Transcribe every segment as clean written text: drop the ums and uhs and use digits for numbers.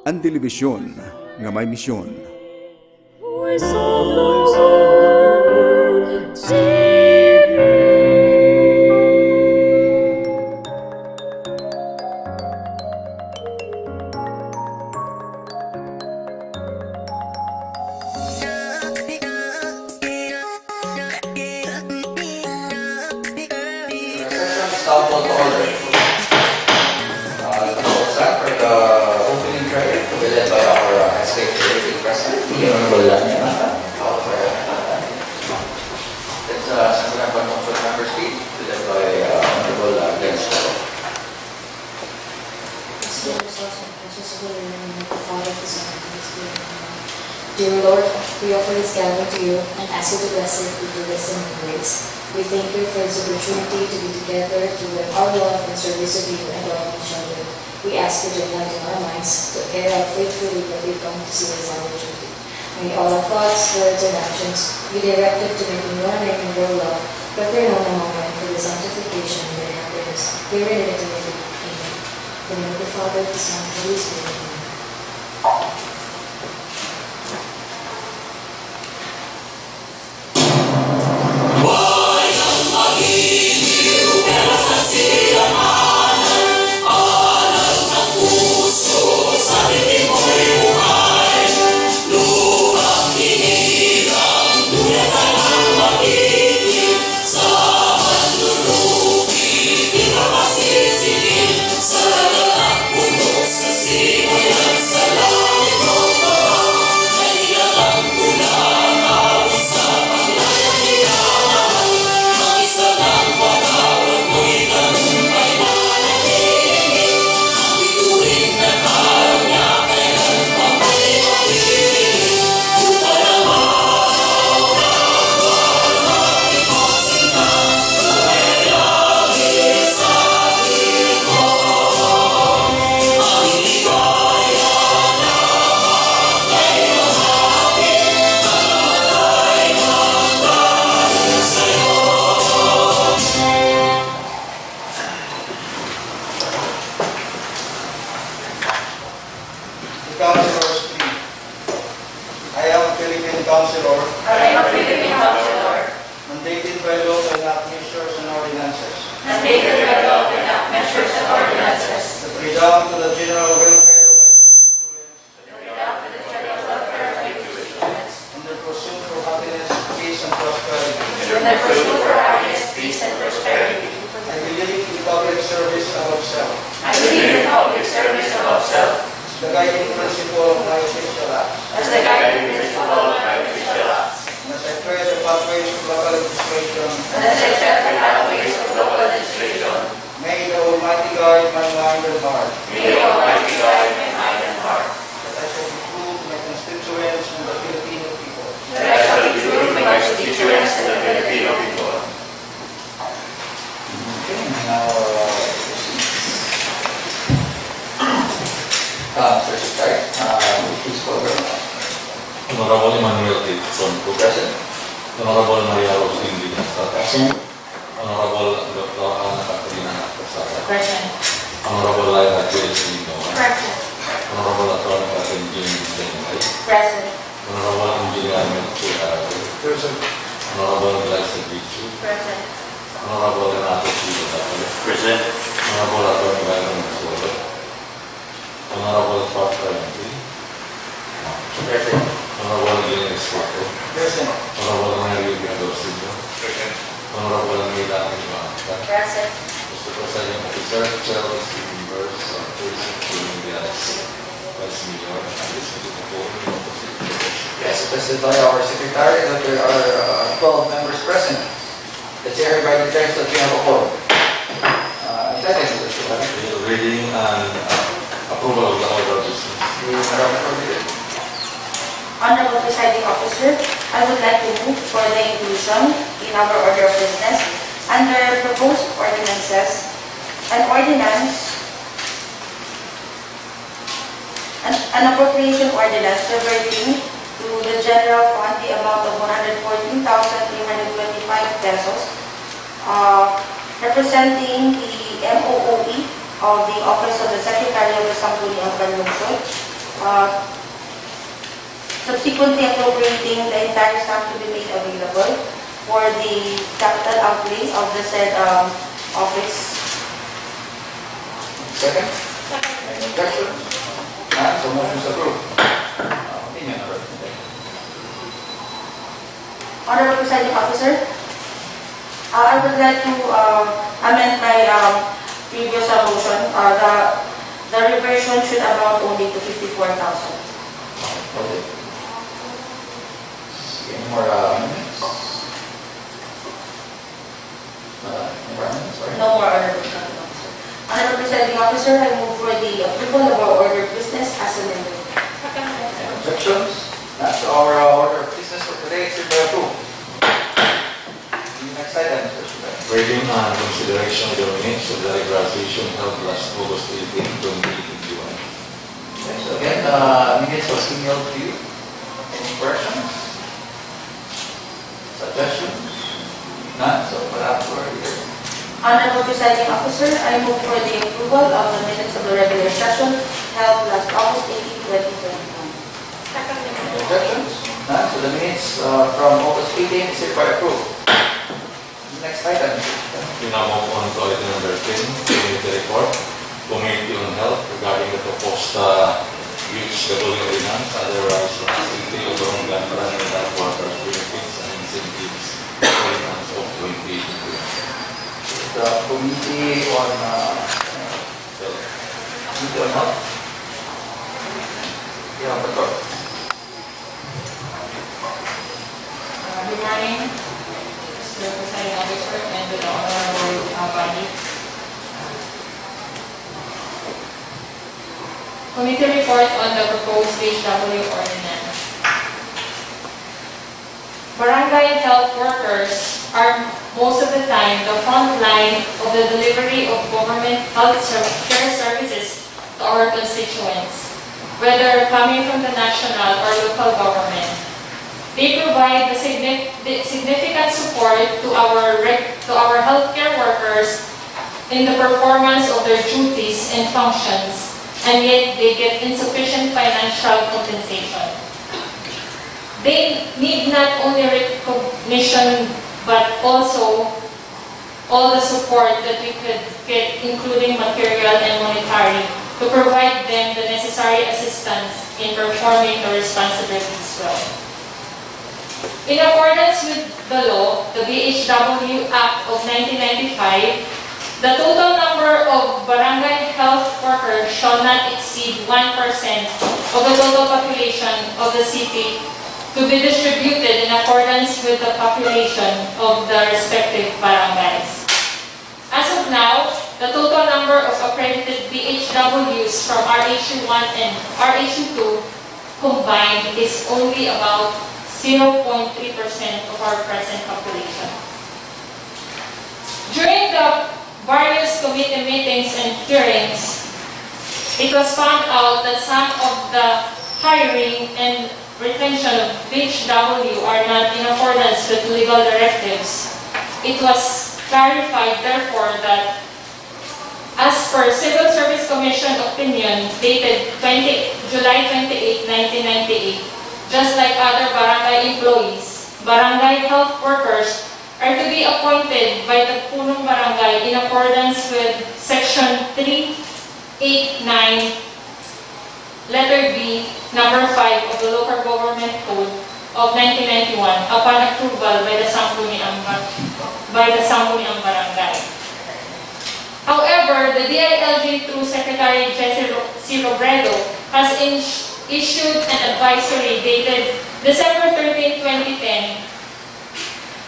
ang telebisyon nga may misyon. Voice of the world, Sangguniang Panlungsod Member State, led by Honorable Escoto. Dear Lord, we offer this gathering to you and ask you to bless it with your wisdom and grace. We thank you for this opportunity to be together to live our love and service of you and love each other. We ask you to enlighten our minds to carry out faithfully what we come to see as our duty. May all our thoughts, words, and actions be directed to making one another in your love, prepare known among men for the sanctification and their happiness. Here in eternity. Amen. In the name of the Father, the Son, and the Holy Spirit. Amen. Honorable Emman Tiu Sonco, present. Honorable Daza, Honorable Dr. Anacta, Present. Honorable Lyra, Limbauan, Present. Honorable Atty. Cainday, Present. Honorable Engineer Melcho Arago, Present. Honorable GLAIZA, Present. Honorable Atty. Present. Honorable Atty. Byron, Honorable Kathlyn, Present. Honorable Escoto, Present. Honorable Melcho Arago, Honorable Anacta, Present. Mr. Presiding Officer, Chair of the members of the Vice Mayor, and this is the board. Yes, attested by our Secretary that there are 12 members present. The Chair hereby declares that we have a quorum. Reading and approval of the order of business. Honorable Presiding Officer, I would like to move for the inclusion in our order of business under proposed ordinances, an ordinance, an appropriation ordinance reverting to the general fund the amount of 114,325 pesos, representing the MOOE of the Office of the Secretary of the Sangguniang Panlungsod subsequently appropriating the entire sum to be made available for the capital outlay of the said office. Second? Any objections? None, so motion is approved. Opinion, Representative. Honorable Presiding Officer, I would like to amend my previous motion. The reversion should amount only to 54,000. Okay. Any more amendments? Any more amendments? Sorry. No more, Honorable Presiding Officer. Honorable Presiding Officer, I move for the approval of our order of business as amended. Any objections? That's our order of business for today. It's hereby approved. Next item, Mr. Chairman. Reading and consideration of the minutes of the regular session held last August 18, 2021. Okay, so again, minutes was emailed to you. Any corrections? Suggestions? None, so perhaps we're here. Honorable Presiding Officer, I move for the approval of the minutes of the regular session held last August 18, 2021. Any objections? None, so the minutes from August 18 is hereby approved. Next item, Mr. Chairman. We now move on to item number 10, committee report, Committee on Health regarding the proposed UHW ordinance, otherwise City of Borongan Barangay Health Workers Benefits and Incentives ordinance of 2020. The Committee on Health. Yeah, the court. Good morning, Mr. Presiding Officer, and to the honorable body. Committee report on the proposed HW ordinance. Barangay health workers are most of the time the front line of the delivery of government health care services to our constituents, whether coming from the national or local government. They provide the significant support to our healthcare workers in the performance of their duties and functions, and yet they get insufficient financial compensation. They need not only recognition but also all the support that we could get, including material and monetary, to provide them the necessary assistance in performing the responsibilities well. In accordance with the law, the BHW Act of 1995, the total number of barangay health workers shall not exceed 1% of the total population of the city to be distributed in accordance with the population of the respective barangays. As of now, the total number of accredited BHWs from RHU1 and RHU2 combined is only about 0.3% of our present population. During the various committee meetings and hearings, it was found out that some of the hiring and retention of BHW are not in accordance with legal directives. It was clarified, therefore, that as per Civil Service Commission opinion dated July 28, 1998, just like other barangay employees, barangay health workers are to be appointed by the punong barangay in accordance with Section 389, letter B, number 5 of the Local Government Code of 1991 upon approval by the Sangguniang Barangay. However, the DILG through Secretary Jesse C. Robredo has issued an advisory dated December 13, 2010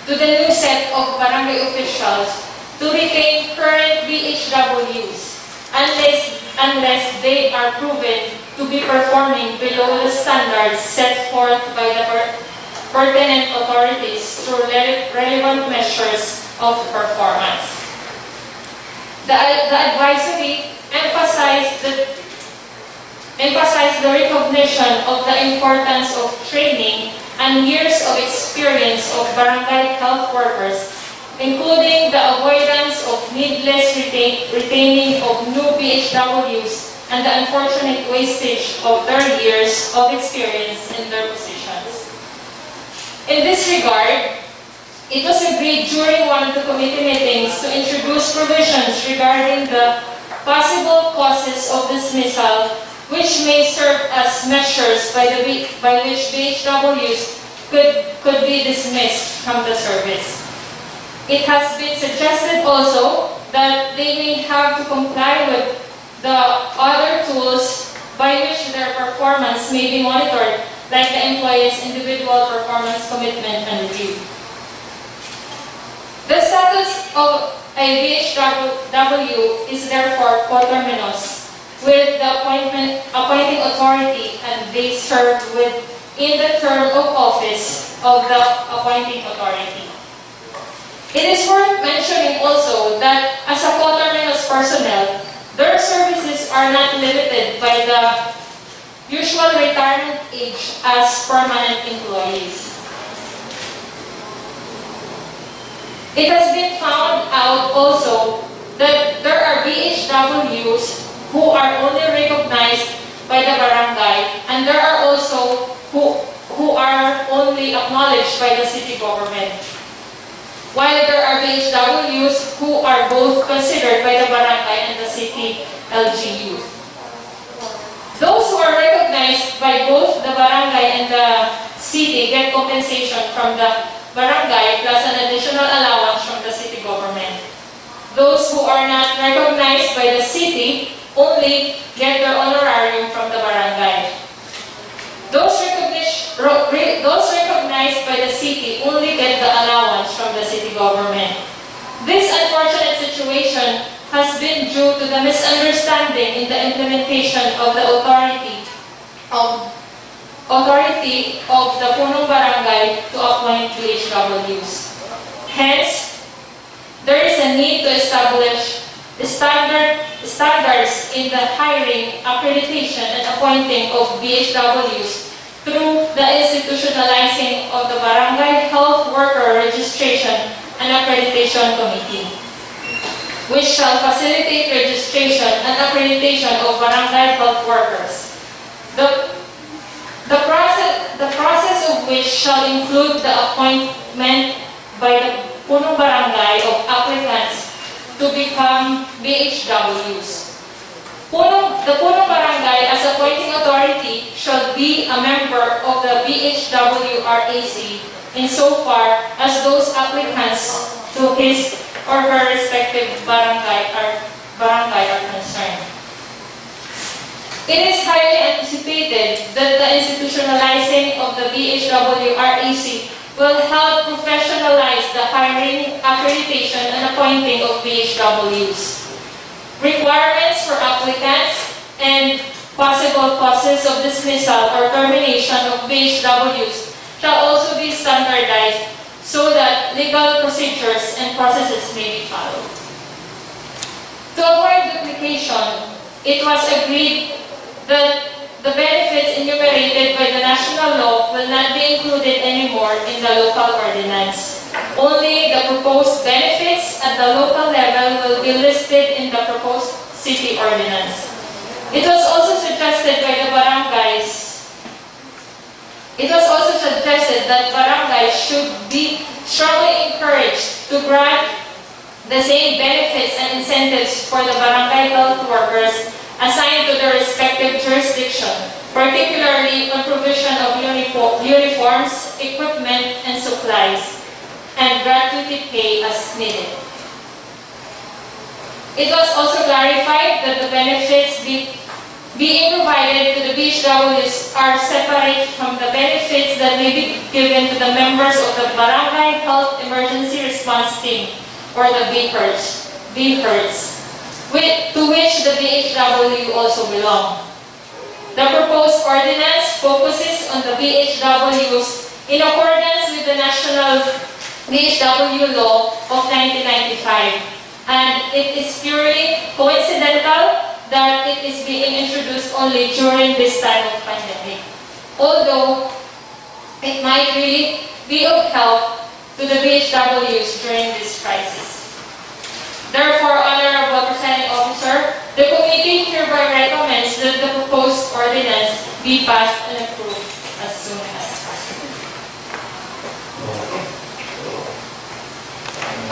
to the new set of barangay officials to retain current BHWs unless they are proven to be performing below the standards set forth by the pertinent authorities through relevant measures of performance. The advisory emphasized the recognition of the importance of training and years of experience of barangay health workers, including the avoidance of needless retaining of new BHWs and the unfortunate wastage of their years of experience in their positions. In this regard, it was agreed during one of the committee meetings to introduce provisions regarding the possible causes of dismissal, which may serve as measures by which BHWs could be dismissed from the service. It has been suggested also that they may have to comply with the other tools by which their performance may be monitored, like the employee's individual performance commitment and review. The status of a BHW is therefore coterminous with the appointing authority, and they serve within the term of office of the appointing authority. It is worth mentioning also that as a coterminous personnel, their services are not limited by the usual retirement age as permanent employees. It has been found out also that there are BHWs who are only recognized by the barangay, and there are also who are only acknowledged by the city government, while there are BHWs who are both considered by the barangay and the city LGU. Those who are recognized by both the barangay and the city get compensation from the barangay plus an additional allowance from the city government. Those who are not recognized by the city only get their honorarium from the barangay. Those recognized by the city only get the allowance from the city government. This unfortunate situation has been due to the misunderstanding in the implementation of the authority of the punong barangay to appoint BHWs. Hence, there is a need to establish standards in the hiring, accreditation, and appointing of BHWs through the institutionalizing of the Barangay Health Worker Registration and Accreditation Committee, which shall facilitate registration and accreditation of barangay health workers. The process of which shall include the appointment by the punong barangay of applicants to become BHWs. The punong barangay as appointing authority shall be a member of the BHWRAC insofar as those applicants to his or her respective barangay are concerned. It is highly anticipated that the institutionalizing of the BHWRAC will help professionalize the hiring, accreditation, and appointing of BHWs. Requirements for applicants and possible causes of dismissal or termination of BHWs shall also be standardized so that legal procedures and processes may be followed. To avoid duplication, it was agreed that the benefits enumerated by the national law will not be included anymore in the local ordinance. Only the proposed benefits at the local level will be listed in the proposed city ordinance. It was also suggested by the barangays. It was also suggested that barangays should be strongly encouraged to grant the same benefits and incentives for the barangay health workers assigned to their respective jurisdiction, particularly on provision of uniforms, equipment, and supplies, and gratuity pay as needed. It was also clarified that the benefits being provided to the BHWs are separate from the benefits that may be given to the members of the Barangay Health Emergency Response Team, or the BHERTS, to which the BHW also belong. The proposed ordinance focuses on the BHWs in accordance with the National BHW Law of 1995, and it is purely coincidental that it is being introduced only during this time of pandemic, although it might really be of help to the BHWs during this crisis. Therefore, Honorable Presiding Officer, the committee hereby recommends that the proposed ordinance be passed and approved as soon as possible.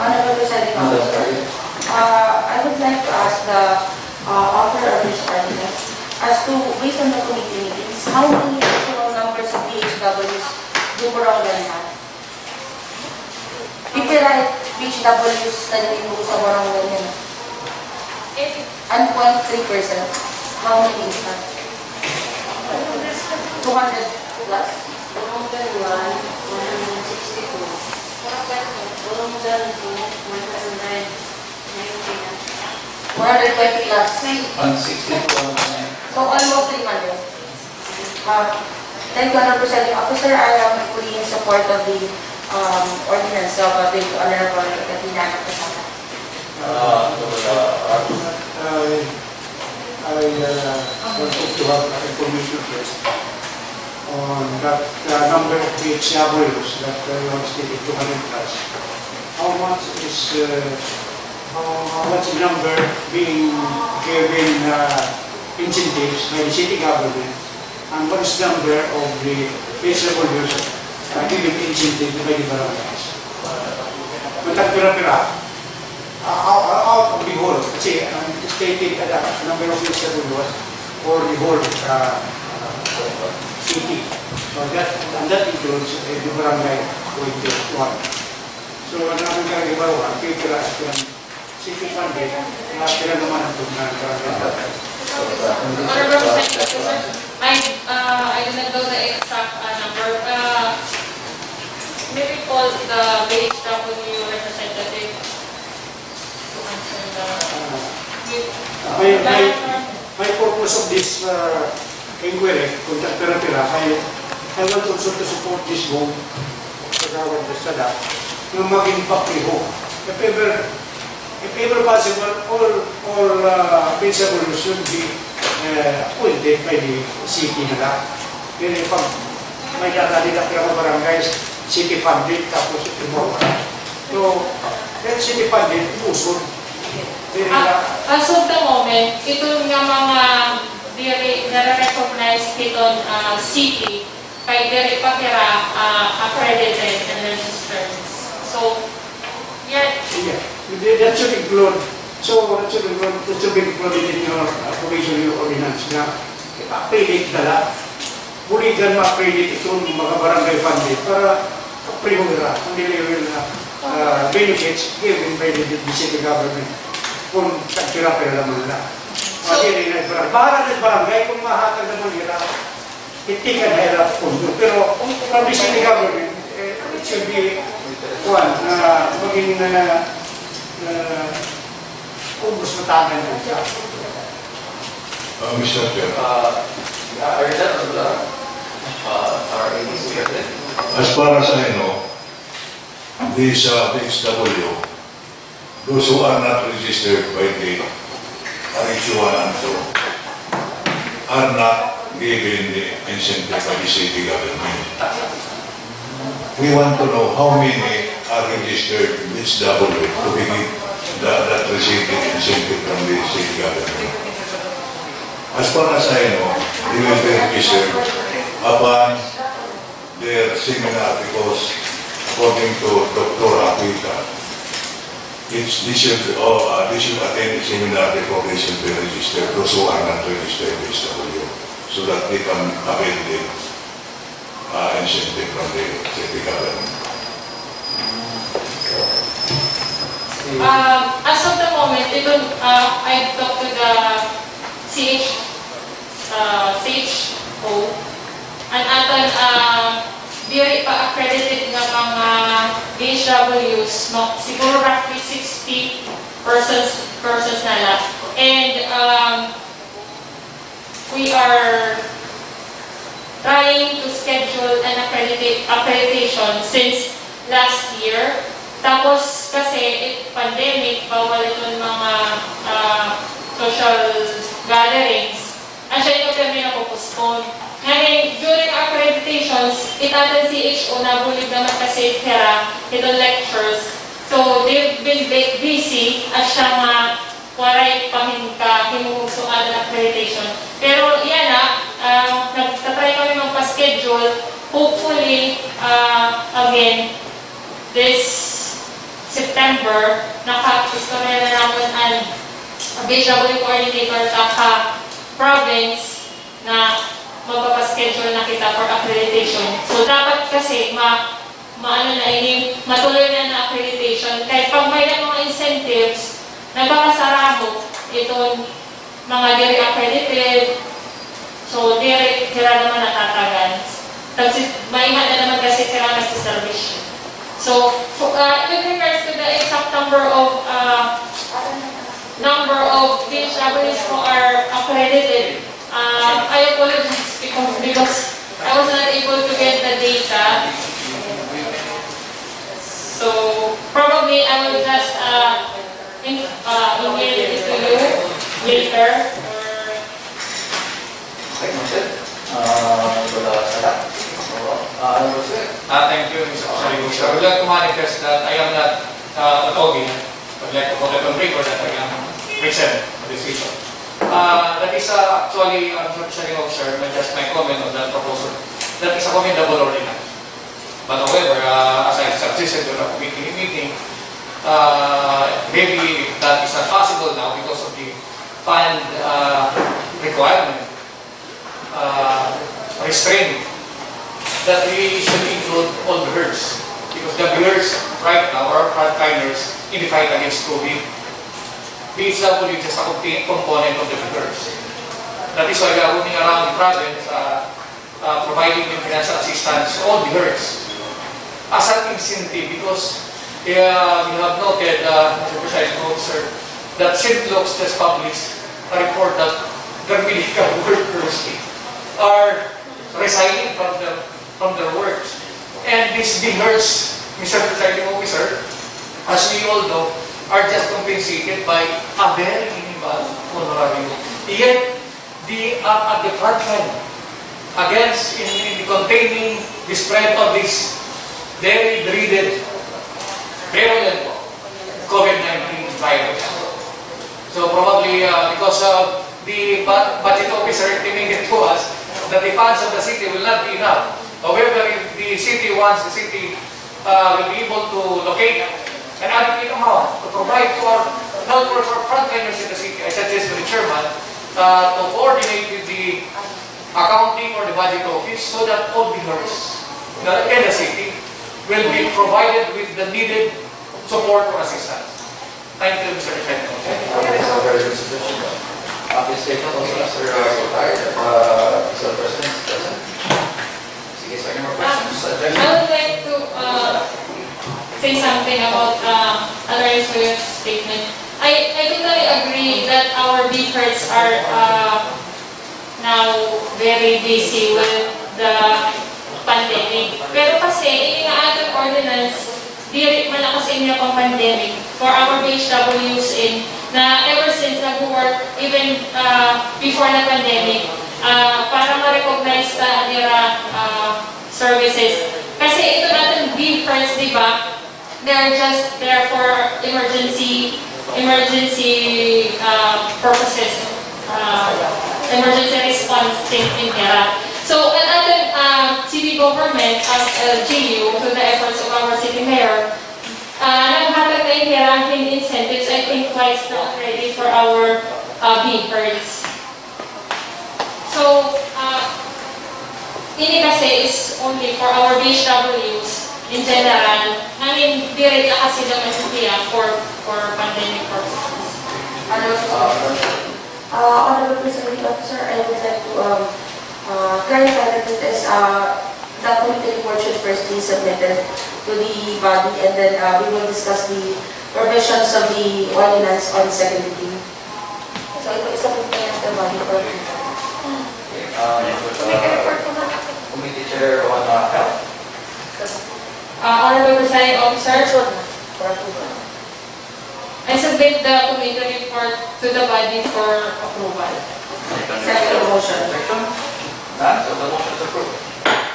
Honorable Presiding Officer, I would like to ask the author of this ordinance as to, based on the committee meetings, how many actual numbers of BHWs do Borongan have? Pipira BHWs na nilimuko sa Borongan yun. And 0.3%. How many is that? 200 plus? Borongan 1, 162. Borongan 2, 120 plus. 162. So almost 300. Thank you, Honorable Presiding Officer. I am fully in support of the ordinance of the Honorable Katrina. I wanted to have information first on that number of BHWs that you have stated 200 plus. How much number being given incentives by the city government, and what is the number of the BHWs given incentives by the barangays? Matagpira-pira. Out of the whole, kasi stated that number of BHWs for the whole city. So that includes the barangay 21. So ang namin kagawa, kaya city funded, kaya naman ang tunang barangay. Honorable Presiding Officer, I do not know the exact number. Maybe call the BHW representative to answer My purpose of this inquiry, kung pera-pera, I want also to support this vote pagkawag sa Sadac, yung maging papriho. If ever possible, all BHWs should be appointed by the city nila. Pero pag may dadali na pera barangays, city funded, tapos ito. So, city funded, usod. As of the moment, ito nga mga nare-recognize itong city kay diri pa kira accredited and registered. So, yeah. That should include, that should be included in your provisional ordinance na accredit dala. Buligan ma-accredit itong mga barangay funded para prihura ang delivery na benefits given by the city government kung tagpira-pira naman na. Para ng barangay, kung mahatag naman hirap, hindi ka nahirap pundo. Pero from the city government, it should be maging ubos matangan na siya. Mr. Chair. As far as I know, these BHW, those who are not registered by the RH1 and 2 are not given the incentive by the city government. We want to know how many are registered BHW to be that receive the incentive from the city government. As far as I know, they will be registered upon their seminar because according to Dr. Agda, they should attend the seminar before they should be registered, those who are not registered with SW, so that they can avail the incentive from the city government. As of the moment, I talked to the CHO, and aton very pa-accredited na mga BHWs, no? Siguro roughly 60 persons na lang. And we are trying to schedule an accreditation since last year. Tapos kasi pandemic, bawal itong mga social gatherings. Ang siya ito kami na-postpone. Ngayon, during accreditations, itatan CHO na bulig naman kasi itong lectures. So, they've been busy at siya nga waray himuhugsungan ng accreditation. Pero yan nagtatry kami magpa-schedule. Hopefully, again, this September, naka-istorya na naman ang BHW coordinator sa province na magpapaschedule na kita for accreditation. So, dapat kasi matuloy na accreditation. Kahit pag may mga incentives, nagpapasaramo itong mga diri accredited. So, diri naman natatagan. Maiman na naman kasi sila nagsiservice. So, with regards to the exact number of BHWs who are accredited, I apologize because I was not able to get the data. So, probably I will just email it to you later. Thank you, Mr. Secretary. I would like to manifest that I am not Otogi. I would like to put it on record that I am present on this issue. That is actually, Presiding Officer, just my comment on that proposal. That is a commendable ordinance. But however, as I suggested to the committee meeting, maybe that is not possible now because of the fund requirement, restraint, that we should include all the herds. Because the herds right now are frontliners in the fight against COVID. BHW is just a component of the herds. That is why we are moving around the province, providing the financial assistance to all the herds as an incentive, because we have noted, Mr. Presiding Officer, that St. Luke's just published a report that the medical workers are resigning from their works. And these herds, Mr. Presiding Officer, as we all know, are just compensated by a very minimal honorarium. Yet, they are at the front line against in containing the spread of this very dreaded, virulent COVID-19 virus. So probably because of the budget officer intimated to us that the funds of the city will not be enough. However, if the city wants, the city will be able to locate an adequate amount to provide to our health workers or frontliners in the city. I suggest to the chairman to coordinate with the accounting or the budget office so that all the herds in the city will be provided with the needed support or assistance. Thank you, Mr. President. That's a very good suggestion. This statement also, Mr. Secretary, Mr. President, present. Sige, so any more questions? I would like to say something about Atty. Suyot's statement. I totally agree that our big herds are now very busy with the pandemic. Pero kasi, ini nga atong ordinance, di man na kasi niya pang pandemic for our BHWs in na ever since nag-work even before the pandemic para ma-recognize ta nila services. Kasi ito natin big herds, di ba? They're just there for emergency purposes, emergency response in Era. So, an ating city government as LGU to the efforts of our city mayor, naghatag na inherently incentives, I think twice na already for our beepers. So, ini kasi is only for our BHWs in general. I mean, direct na kasi naman siya for pandemic purposes. Honorable Presiding Officer, I would like to clarify that it is the committee report should first be submitted to the body, and then we will discuss the provisions of the ordinance on second reading. So ito isabot na yan the body for Committee Chair on Health. Honorable Presiding Officer, I submit the committee report to the body for approval. second motion. Section? None, so the motion is approved.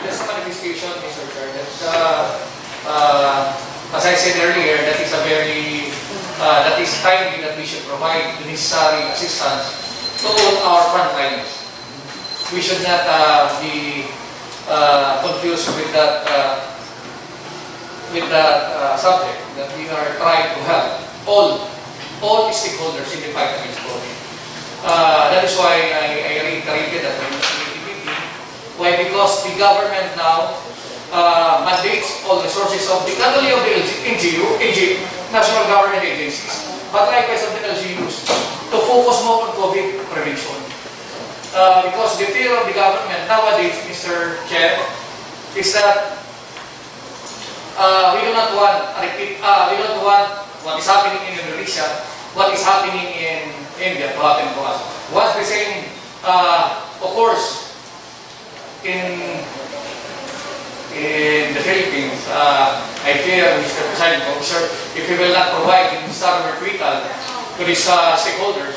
Just a manifestation, Mr. Chair, that, as I said earlier, that is a very that is timely that we should provide the necessary assistance to all our frontliners. We should not be confused with that subject, that we are trying to help all stakeholders in the fight against COVID. That is why I reiterated that in the meeting. Why? Because the government now mandates all resources of the, not only of the national government agencies, but likewise of the LGUs, to focus more on COVID prevention. Because the fear of the government nowadays, Mr. Chair, is that we do not want we don't want what is happening in Indonesia, what is happening in India to happen to us. Once the same occurs in the Philippines, I fear, Mr. Presiding Officer, if we will not provide the necessary requital to these stakeholders,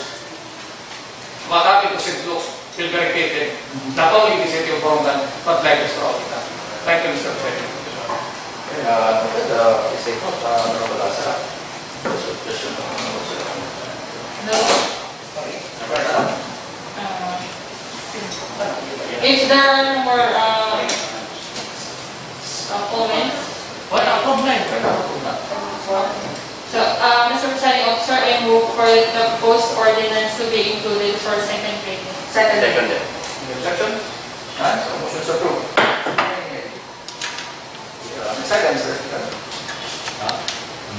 what happened to St. Luke will be repeated, not only in the city of Borongan, but likewise throughout the country. Thank you, Mr. President. If there are no more comments, so Mr. Presiding Officer, I move for the proposed ordinance to be included for second reading. Second. Any objection? None? So motion is approved. Second, sir.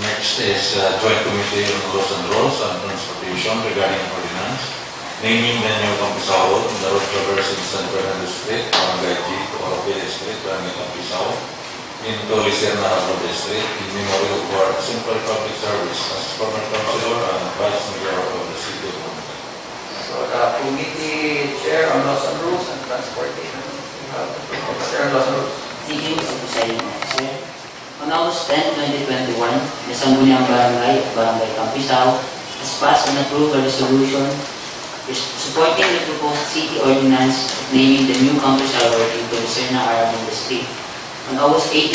Next is Joint Committee on Laws and Rules and Transportation regarding ordinance, naming the new Campisao Road in the road traversing San Fernando Street, Barangay G to Orapil Street, Barangay Campisao, into Lyra Street, in memory of our simple public service as former councilor and vice mayor of the city of Borongan. So the Committee Chair on Laws and Rules and Transportation. Chair on Laws and Rules. Thank you, Mr. Presiding Officer. On August 10, 2021, the Sangguniang Barangay Campisao has passed and approved a resolution supporting the proposed city ordinance naming the new Campisao Road into Zen Dalina Daza Street. On August 18,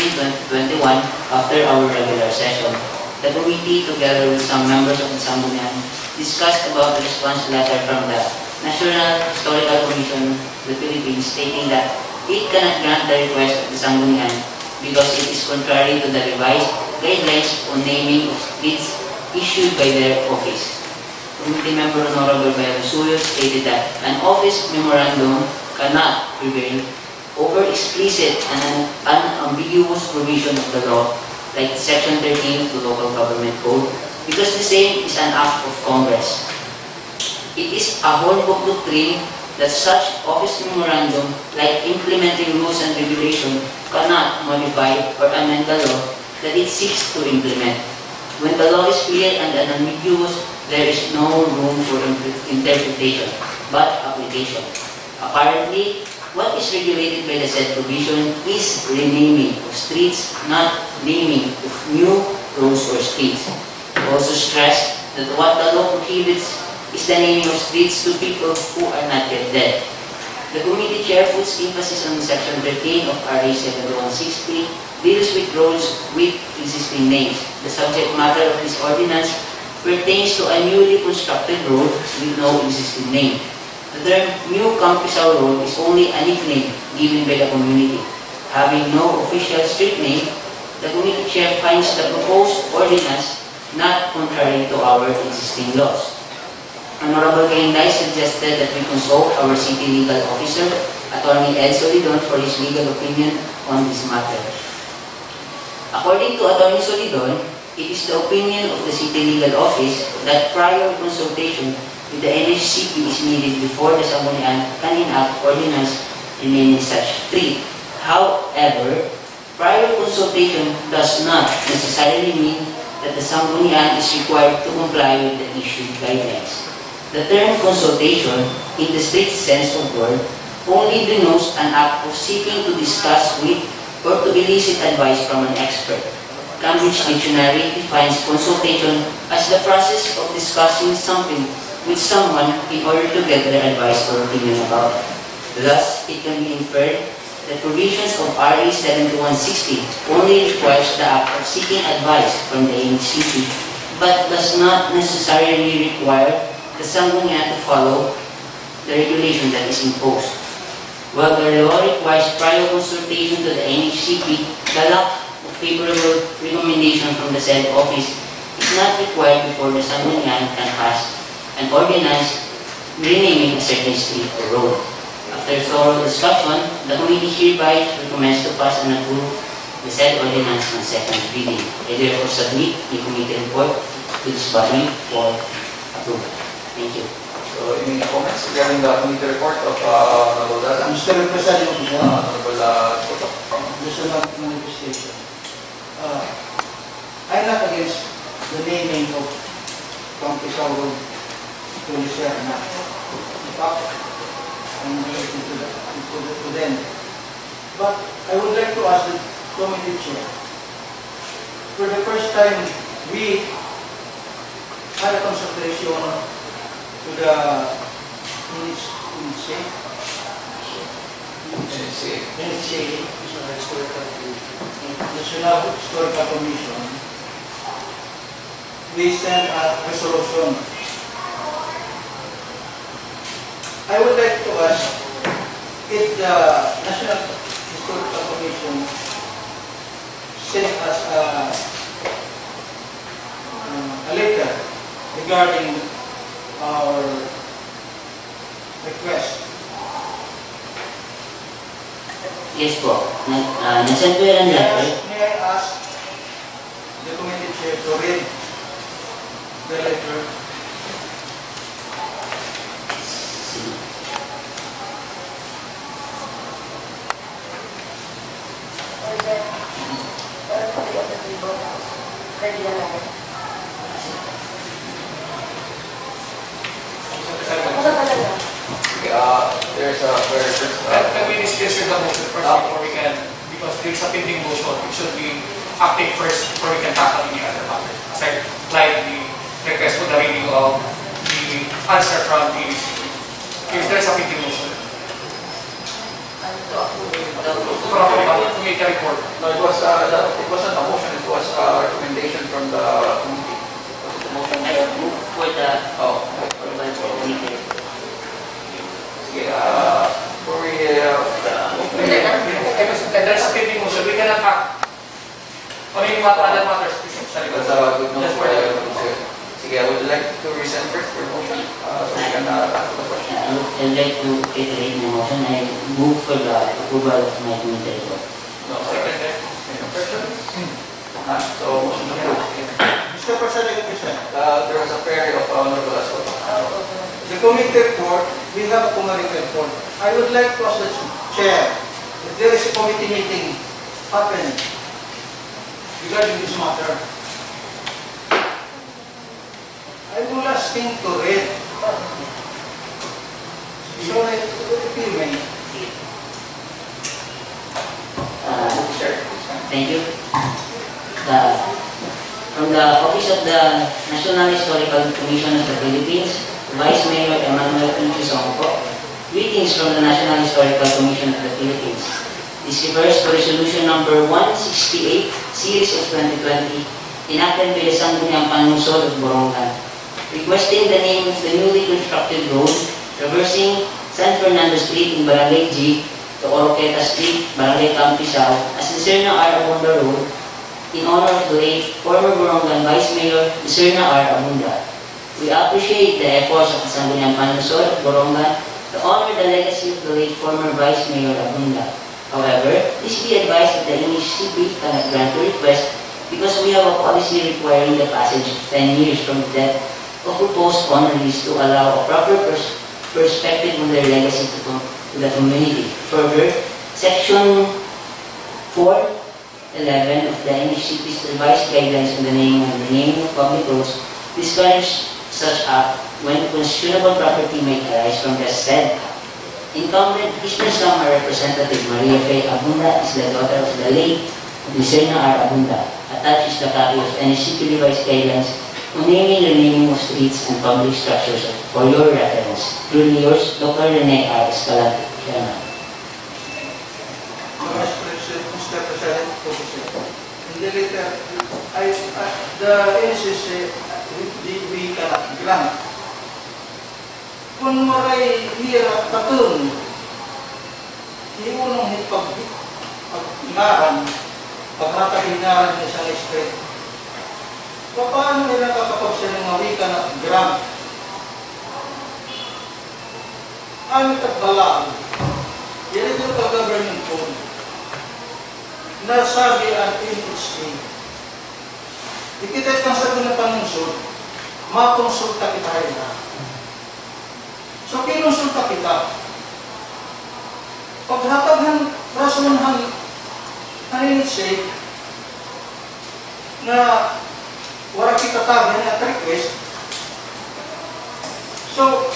2021, after our regular session, the committee, together with some members of the Sangguniang, discussed about the response letter from the National Historical Commission of the Philippines stating that it cannot grant the request of the Sangguniang because it is contrary to the revised guidelines on naming of streets issued by their office. Committee Member Honorable Byron stated that an office memorandum cannot prevail over explicit and unambiguous provision of the law like Section 13 of the Local Government Code because the same is an act of Congress. It is a hallmark doctrine that such office memorandum, like implementing rules and regulation, cannot modify or amend the law that it seeks to implement. When the law is clear and unambiguous, there is no room for interpretation, but application. Apparently, what is regulated by the said provision is renaming of streets, not naming of new roads or streets. Also stressed that what the law prohibits is the naming of streets to people who are not yet dead. The committee chair puts emphasis on Section 13 of RA 7160 deals with roads with existing names. The subject matter of this ordinance pertains to a newly constructed road with no existing name. The term New Campisao Road is only a nickname given by the community. Having no official street name, the committee chair finds the proposed ordinance not contrary to our existing laws. Honorable Cainday suggested that we consult our city legal officer, Atty. Ed Solidon, for his legal opinion on this matter. According to Atty. Solidon, it is the opinion of the city legal office that prior consultation with the NHCP is needed before the Sangguniang can enact ordinance renaming such street. However, prior consultation does not necessarily mean that the Sangguniang is required to comply with the issued guidelines. The term consultation, in the strict sense of word, only denotes an act of seeking to discuss with or to elicit advice from an expert. Cambridge Dictionary defines consultation as the process of discussing something with someone in order to get their advice or opinion about it. Thus, it can be inferred that provisions of RA 7160 only requires the act of seeking advice from the NHCP but does not necessarily require the Sangguniang to follow the regulation that is imposed. While the law requires prior consultation to the NHCP, the lack of favorable recommendation from the said office is not required before the Sangguniang can pass an ordinance renaming a certain street or road. After thorough discussion, the committee hereby recommends to pass and approve the said ordinance on second reading. I therefore submit the committee report to this body for approval. Thank you. So, any comments regarding the committee report of Honorable Daza? Mr. Representative, Honorable Escoto? Mr. Manifestation. I'm not against the naming of Pangkisaw Road to Lyra. In fact, I'm related to them. But I would like to ask the committee chair, for the first time, we had a consultation to the National Historical Commission. We sent a resolution. I would like to ask if the National Historical Commission sent us a letter regarding our request. Yes po. Nasend po yan ang letter. May I ask the committee chair to read the letter? There's a Can we discuss with the motion first before we can, because there's a pending motion, it should be active first before we can tackle any other matter. Aside, like the request for the reading of the answer from the if there's a pending motion. From the committee report. No, it wasn't a motion, it was a recommendation from the committee. Was it a motion? I move for the committee. For there's a pending motion, we cannot act on any other matters. that's a good note for Sige, I would like to resend first for motion, so we can tackle the question. I'd like to iterate the motion. I move for the approval of my committee report. No, second. Any questions? So, motion approved. Mr. President, There was a query of Honorable Escoto. the committee report, we have a committee report. I would like to ask the chair if there is a committee meeting happen regarding this matter. I will ask him to read. So, if you may. Thank you. From the Office of the National Historical Commission of the Philippines, Vice Mayor Emman Tiu Sonco, greetings from the National Historical Commission of the Philippines. This refers to Resolution Number 168, Series of 2020, enacted by the Sangguniang Panlungsod of Borongan, requesting the name of the newly constructed road traversing San Fernando Street in Barangay G to Oroqueta Street, Barangay Campisao, as the Serna R. Abunda Road, in honor of the late former Borongan Vice Mayor, Serna R. Abunda. We appreciate the efforts of the Sangguniang Panlungsod of Borongan to honor the legacy of the late former Vice Mayor Abunda. However, please be advised that the NHCP cannot grant the request because we have a policy requiring the passage of 10 years from the death of proposed honorees to allow a proper perspective on their legacy to the community. Further, Section 411 of the NHCP's revised guidelines on the naming of public roads discourage such act when questionable property may arise from the said act. Incumbent Eastern Samar Representative Maria Faye Abunda is the daughter of the late Serna R. Abunda. Attached is the copy of NHCP revised guidelines on naming and renaming of streets and public structures for your reference. Truly yours, Dr. Rene R. Escalante, Chairman. Mr. President, in the letter, the NCC lang. Kung maray hirap katun, iunong pag-ingaran, pagkakahingaran ng isang street. Paano nila kakapagsin ng mawika na grant? Ano tagbalaan? Yan ito pag-government code. Nasabi ang NHA. Ikitay kang Sangguniang Panlungsod, makonsulta kita rin na. So, kinonsulta kita. Paghatag ng rasonahan ng NHA na wala kita tagan at request, so,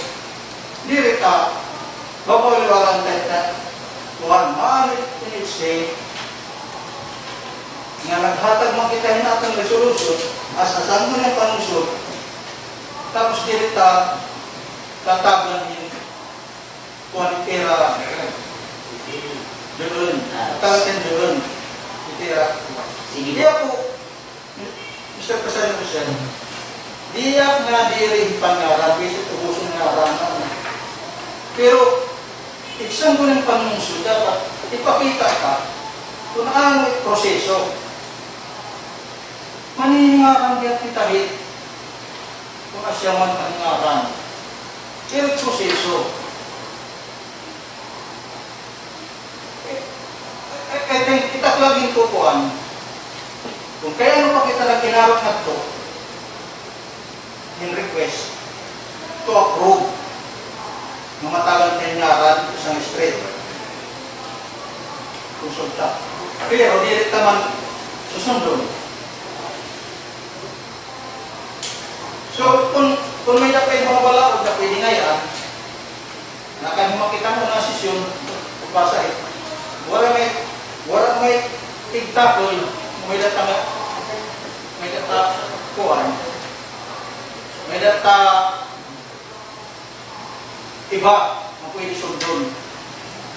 dirita, babawaliwaran tayo na kuhan maanit NHA nga naghatag makitahin natin resolution as a Sangguniang Panlungsod, tapos dirita tatagan yung kuhan itira doon, tatagan doon itira. Di ako Mr. President, diyak nga diri pangaran, kasi tubusin nga ranan. Pero, isang Sangguniang Panlungsod, dapat ipakita ka kung ano yung proseso. Manihingaran diyan kita hit kung asyaman manihingaran. Pero proseso. Kita laging kukuhan. Kung kaya mo pa kita na kinarot na ito, in request to approve ng matagal tinyaran isang street. Konsulta. Pero direct naman susundon. So, kung may dapat mga balaod na pwede ngayon, na kami makita mo na sisyon, upasay, wala may tigtakol, may data kuhan, may data iba na pwede sundon.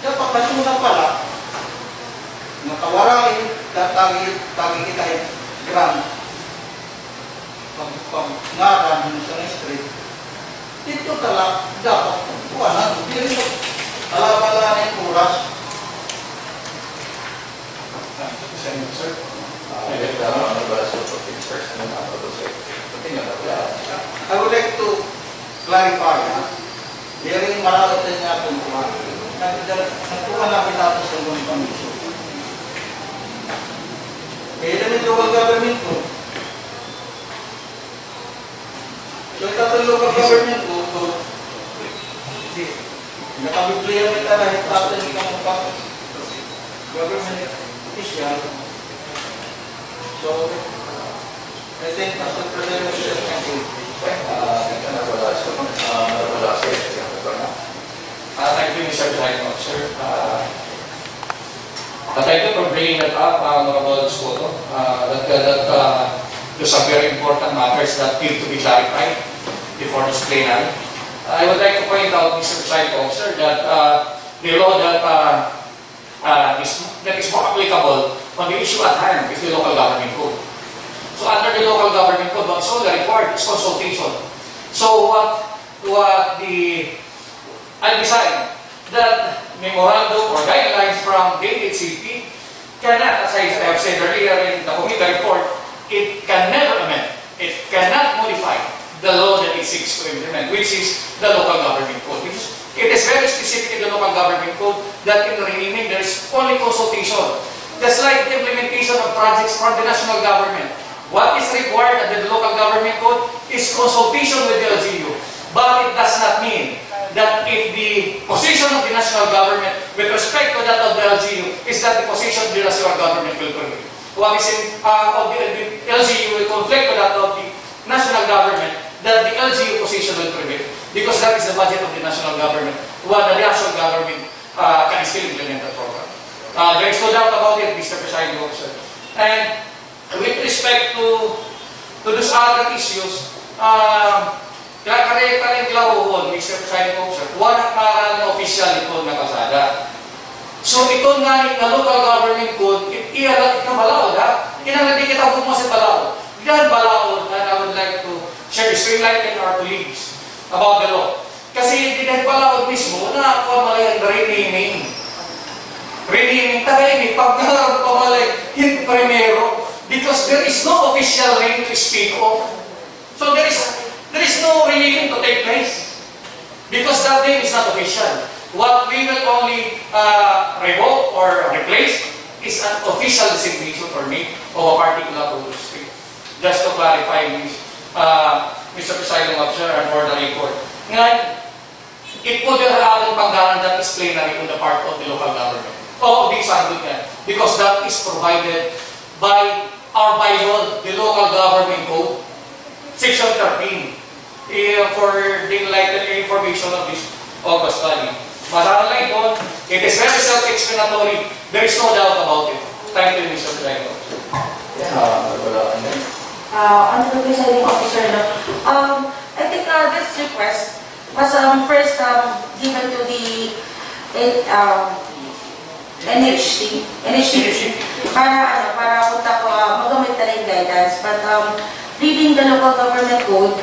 Dapat kasuna pala, natawaray, tagi kita yung grant, pag-ngaran ng isang street, dito tala, dapat kuhanan, hindi rin alabala na yung oras. Sir, I would like to clarify, hearing marami din niya itong kuha. Nagkuha namin natin sa Sangguniang Panlungsod. Kaya namin local government ko. So, ito local government ko, nakabibliyan kita na hitatan ng kamukha government official. So, I think Mr. President should thank you. Thank you, Mr. President Officer. Thank you for bringing that up, Honorable Escoto. Those are very important matters that need to be clarified before this plenary. I would like to point out, Mr. President Officer, that the law that is more applicable on the issue at hand is the local government code. So under the local government code, what is all the required is consultation. So I decide that memorandum or guidelines from the HCP cannot, as I have said earlier in the committee report, it can never amend, it cannot modify the law that it seeks to implement, which is the local government code. It is very specific in the local government code that in renaming there is only consultation. Just like the implementation of projects from the national government. What is required under the local government code is consultation with the LGU. But it does not mean that if the position of the national government with respect to that of the LGU is that the position of the national government will prevail. What is of the LGU will conflict with that of the national government, that the LGU position will prevail. Because that is the budget of the national government. While the national government can still implement the program. There is no doubt about it, Mr. Presiding Officer. And with respect to those other issues, kaya rin klaruhon, Mr. Presiding Officer, wala na official ito na kalsada. So ito nga na local government code, iyalat na balaod ha? Kinang hindi kita bumasa balaod. Yan balaod, and I would like to share this officers to enlighten our colleagues about the law. Kasi pinagpalakot mismo na pamalayan na renaming. Renaming tagayin, pag pamalay, hindi primero. Because there is no official name to speak of. So there is no renaming to take place. Because that name is not official. What we will only revoke or replace is an official designation or name of a particular police street. Just to clarify, Mr. Presiding Officer, and for the record. Ngayon, it put the ating panggalan that is plenary on the part of the local government. Of the Sangguniang, because that is provided by our byron, the local government code, section 13, for the enlightened information of this August body. Masama lang ito, it is very self-explanatory. There is no doubt about it. Thank you, Mr. President. Honorable Presiding Officer, I think this request was first given to the NHC para punta ko magamit na rin guidance. But reading the local government code,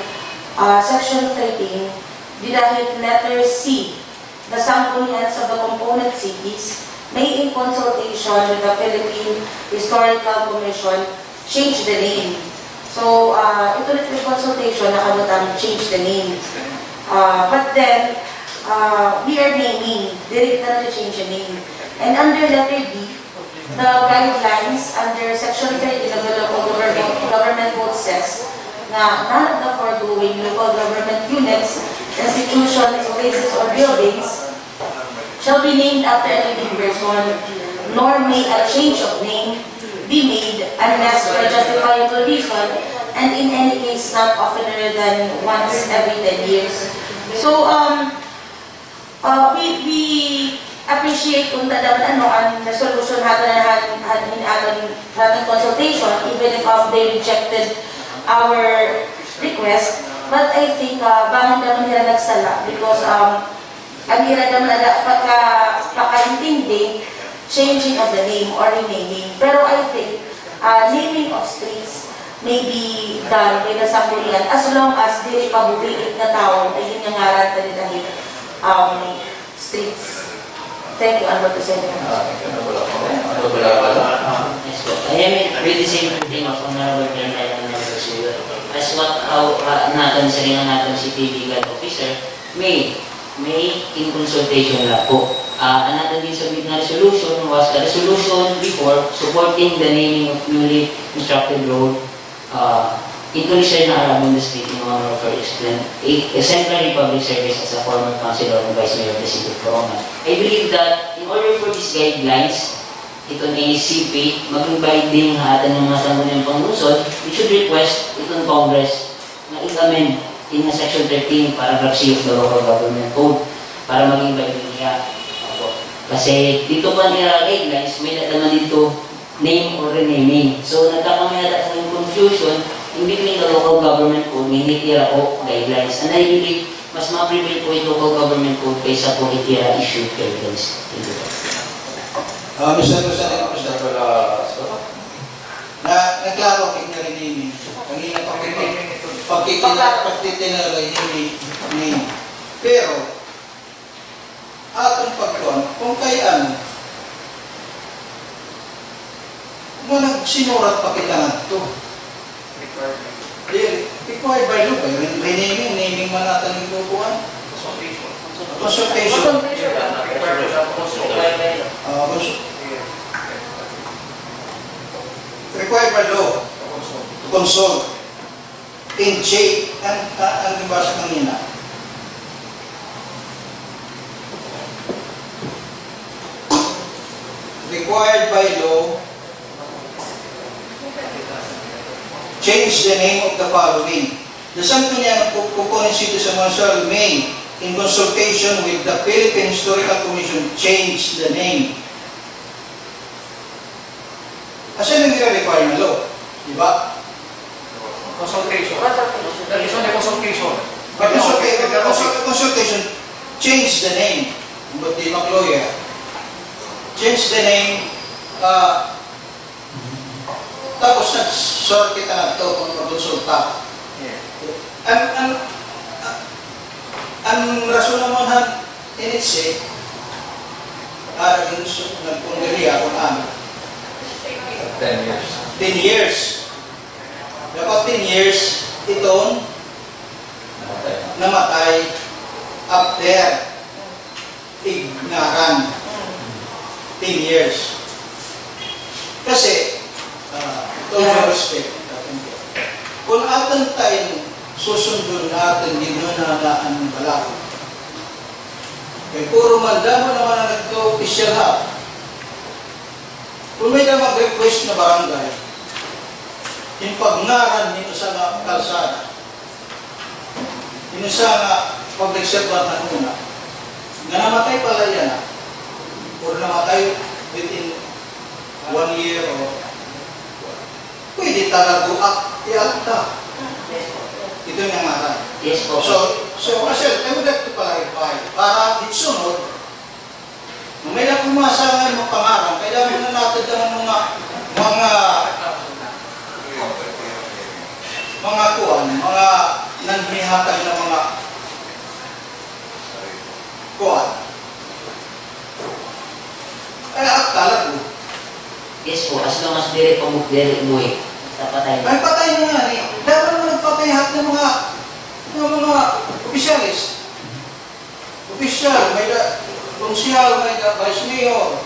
section 13, dahil letter C, the Sanggunians of the component cities may, in consultation with the Philippine Historical Commission, change the name. So, ito rin yung consultation na kamutang change the name. But then, we are naming, direct na to change the name. And under letter D, the guidelines under section 30 of the local government code says na none of the foregoing local government units, institutions, places, or buildings shall be named after a living person, nor may a change of name be made unless for justifiable reason and in any case not oftener than once every 10 years. So, we appreciate kung tadaan ang resolution natin consultation, even if they rejected our request. But I think bangon naman nila nagsala because ang hira naman na pagkaintindi changing of the name or renaming. Pero I think naming of streets may be done by the Sangguniang as long as dili pabubiit na tao ay yun yung ngaran tali dahil streets. Thank you, Honorable President. I am really saying thing of Honorable President as what natin sa rin natin si legal officer may in consultation lang po. Another din submit na resolution was the resolution before supporting the naming of newly constructed road into Lyra na around the street in honor of her exemplary public service as a former councilor and vice mayor of the city of Borongan. I believe that in order for these guidelines, itong ACP, mag-invite din hatan ng mga Sangguniang Panlungsod, we should request itong Congress na i-amend in section 13, paragraph C of the local government code para mag-invite niya. Kasi dito pa nila guidelines, may naman dito name or renaming. So nagkakamaya ng confusion in between the local government code, may hitira po guidelines. And I believe, mas ma-prevail po yung local government code kaysa po hitira issue guidelines. Thank you. Mr. President, naklaro king na renaming. Kanina pagtitinalagay name. Pero, atong pagkuhan, kung kay ano, mo nagsinurat pa kita nga ito. Required by law, renaming man natin yung lukuhan. Consultation. Required by law to consult in J, ang nabasa kanina. Required by law, change the name of the following. The Sangguniang component cities of Mansal may, in consultation with the Philippine Historical Commission, change the name. Kasi nag-require na law, di ba? Consultation. That is only consultation. Consultation, change the name. But di mag-lawyer. Change the name. Tapos nag-sort kita na ito kung mag-consulta. ang rason naman initse, yung nagpundiriya kung ano, 10 years. 10 years. Dapat 10 years, itong namatay after ignaran. 10 years. Kasi, ito yung respect. Kung atin tayo susundon natin, hindi mo na ang balak. Eh, puro mandamo naman ang nagka-official ha. Kung may na mag-request na barangay, yung pagngaran nito sa kalsada, yun sa pag-reservat na una, na namatay pala yan ha, or namatay within 1 year o pwede talaga i-acta. Ito yung nangaran. Yes po. So, kasi, I would like to clarify, para itsunod, nung may nakumasangan ng pangarang, kailangan na natin ng mga kuwan, mga nanhihatag na mga kuwan. Ay, akala ko. Yes po, as long as dire pamugdiri umuwi. Tapatay. Ay, patay na nga eh. Dapat naman nagpatayahat ng mga opisyalis. Opisyal, may konsyal, may vice mayor.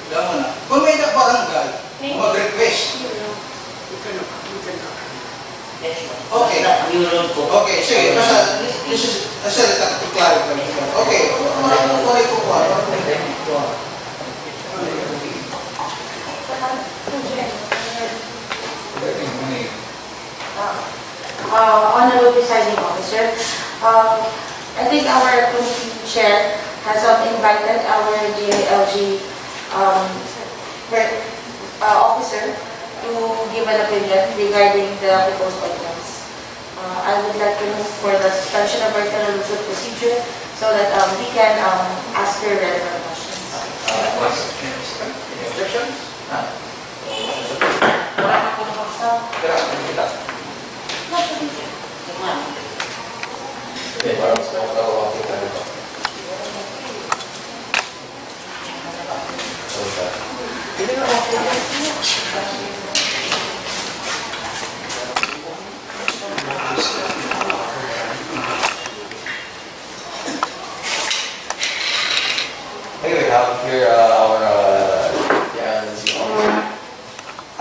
Daman na. Kung may barangay, mag-request. Okay. Okay, sige. This is a set to clarify. Okay. Wala ko po. Honorable Presiding Officer, I think our committee chair has invited our GLG officer to give an opinion regarding the proposed ordinance. I would like to move for the suspension of our Panlungsod procedure so that we can ask her relevant questions. Any objections? Okay, parang sa mga kita dito. Okay, we have here our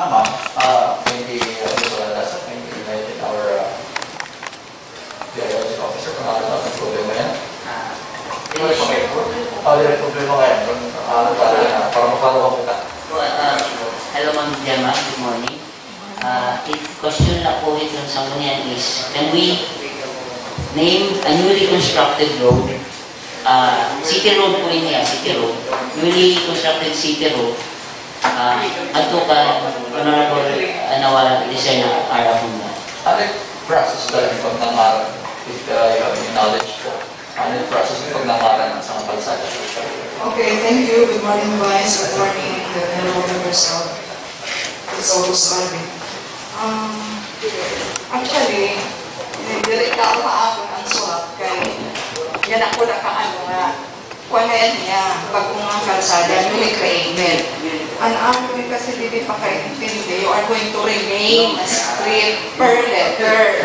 ma'am, maybe Daza, maybe invited our GLG officer kung ano na ang problema yan. May problema ngayon. Para mapalawa kita. Hello Ma'am Gemma, good morning. Question na po ito ng Sangguniang is, can we name a newly constructed road? City road po yun yan, city road. Newly constructed city road. Ato ka, Honorable Nawala Design na araw mo. Ano yung process talaga yung pagnangaran? If you have any knowledge po, ano yung process yung pagnangaran sa mga kalsada? Okay, thank you. Good morning, Vice. Good morning, the fellow members of this Sabi. Actually, direct ako maakon ang suhat kay yan ako na kaano nga kung ngayon niya, bagong mga kalsada, newly created. Ang amin kasi hindi pa kaintindi, you are going to rename a street per letter.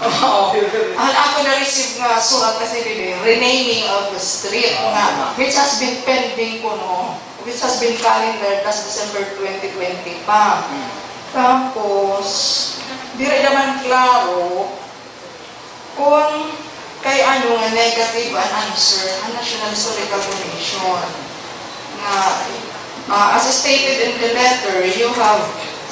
Ang ako na-receive nga sulat kasi bibi, renaming of the street nga, which has been pending ko no, which has been calendar last December 2020 pa. Tapos, di rin naman klaro kung kay ano nga negative an answer ang National Historical Commission. As stated in the letter, you have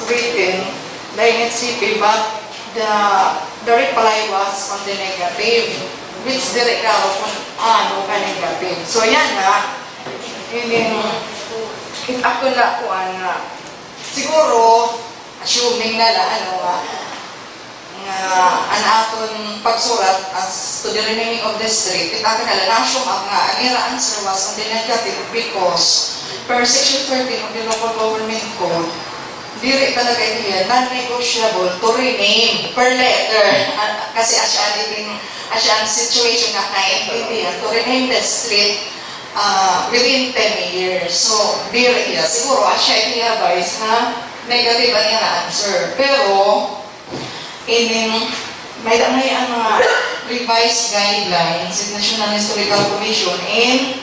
written the NCP, but the reply was on the negative, which direct ako kung ano ka negative. So yan na, ako na kuan na. Siguro, assuming na ano ang aton pagsurat as to the renaming of the street, kita ka nala na-assume nga, ang ira answer was on the negative because per section 13 of the local government code, diri talaga niya, non-negotiable to rename per letter. Kasi asya ang situation na naintindihan to rename the street within 10 years. So, diri niya, siguro asya i-advise na negative ang niya na answer. Pero, may ang mga revised guidelines in National Historical Commission in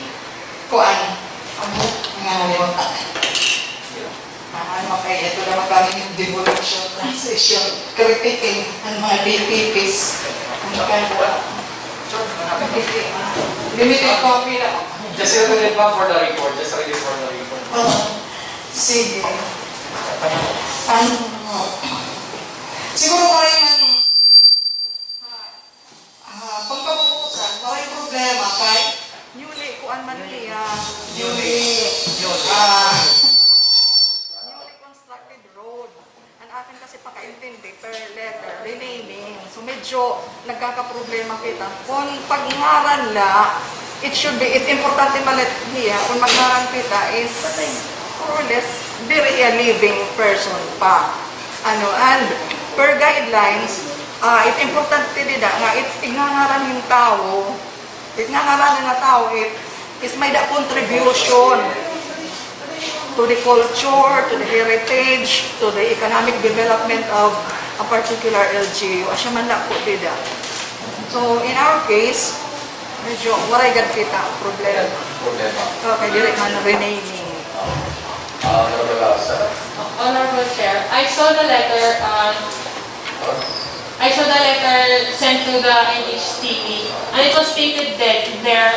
ito naman kami yung devolution, transition, critiquing ang mga DPPs. Limited copy na. Just read it back for the report. Just read it for the report. Sige. Siguro maraming pagkabukusan, maraming problema kay newly kuan man niya, newly constructed road. Ang akin kasi pakaintindi per letter, renaming. So medyo nagkakaproblema kita. Kung pag-ngaran la, it's importante malit niya, kung mag-ngaran kita is more or less, very a living person pa. And per guidelines, importante din nga, ignangaran yung tao, is may da contribution to the culture, to the heritage, to the economic development of a particular LGU. Asya man na po dida. So, in our case, medyo waray gad kita problema. Okay, direct man renaming. Honorable Chair, I saw the letter sent to the NHTP, and it was stated that their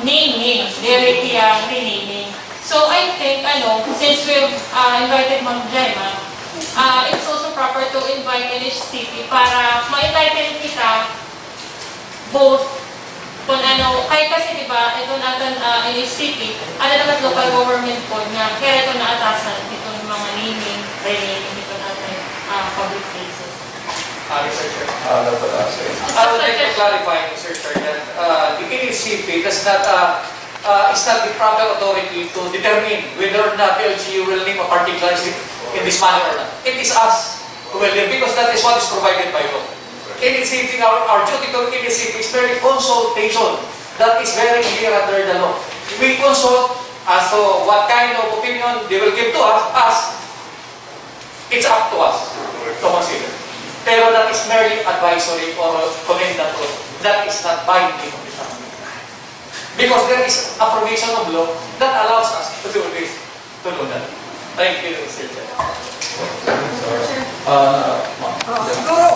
naming, renaming. So I think, since we've invited Ma'am Gemma, it's also proper to invite NHTP para ma-enlighten kita both kung kahit kasi diba, ito natin NHTP, naman local government po nga, kaya ito naatasan itong mga naming, renaming ito natin public places. Mr. Chair. I would like to clarify, Mr. Chair, that the NHTP does not, is not the proper authority to determine whether or not the LGU will name a particular street in this manner or not. It is us who will name, because that is what is provided by law. NHTP, our duty to NHTP is very consultation. That is very clear under the law. We consult as to what kind of opinion they will give to us. It's up to us to consider. Pero that is merely advisory or commendatory. That is not binding on the family. Because there is a provision of law that allows us to do this, to do that. Thank you, Mr. Chair. Siguro,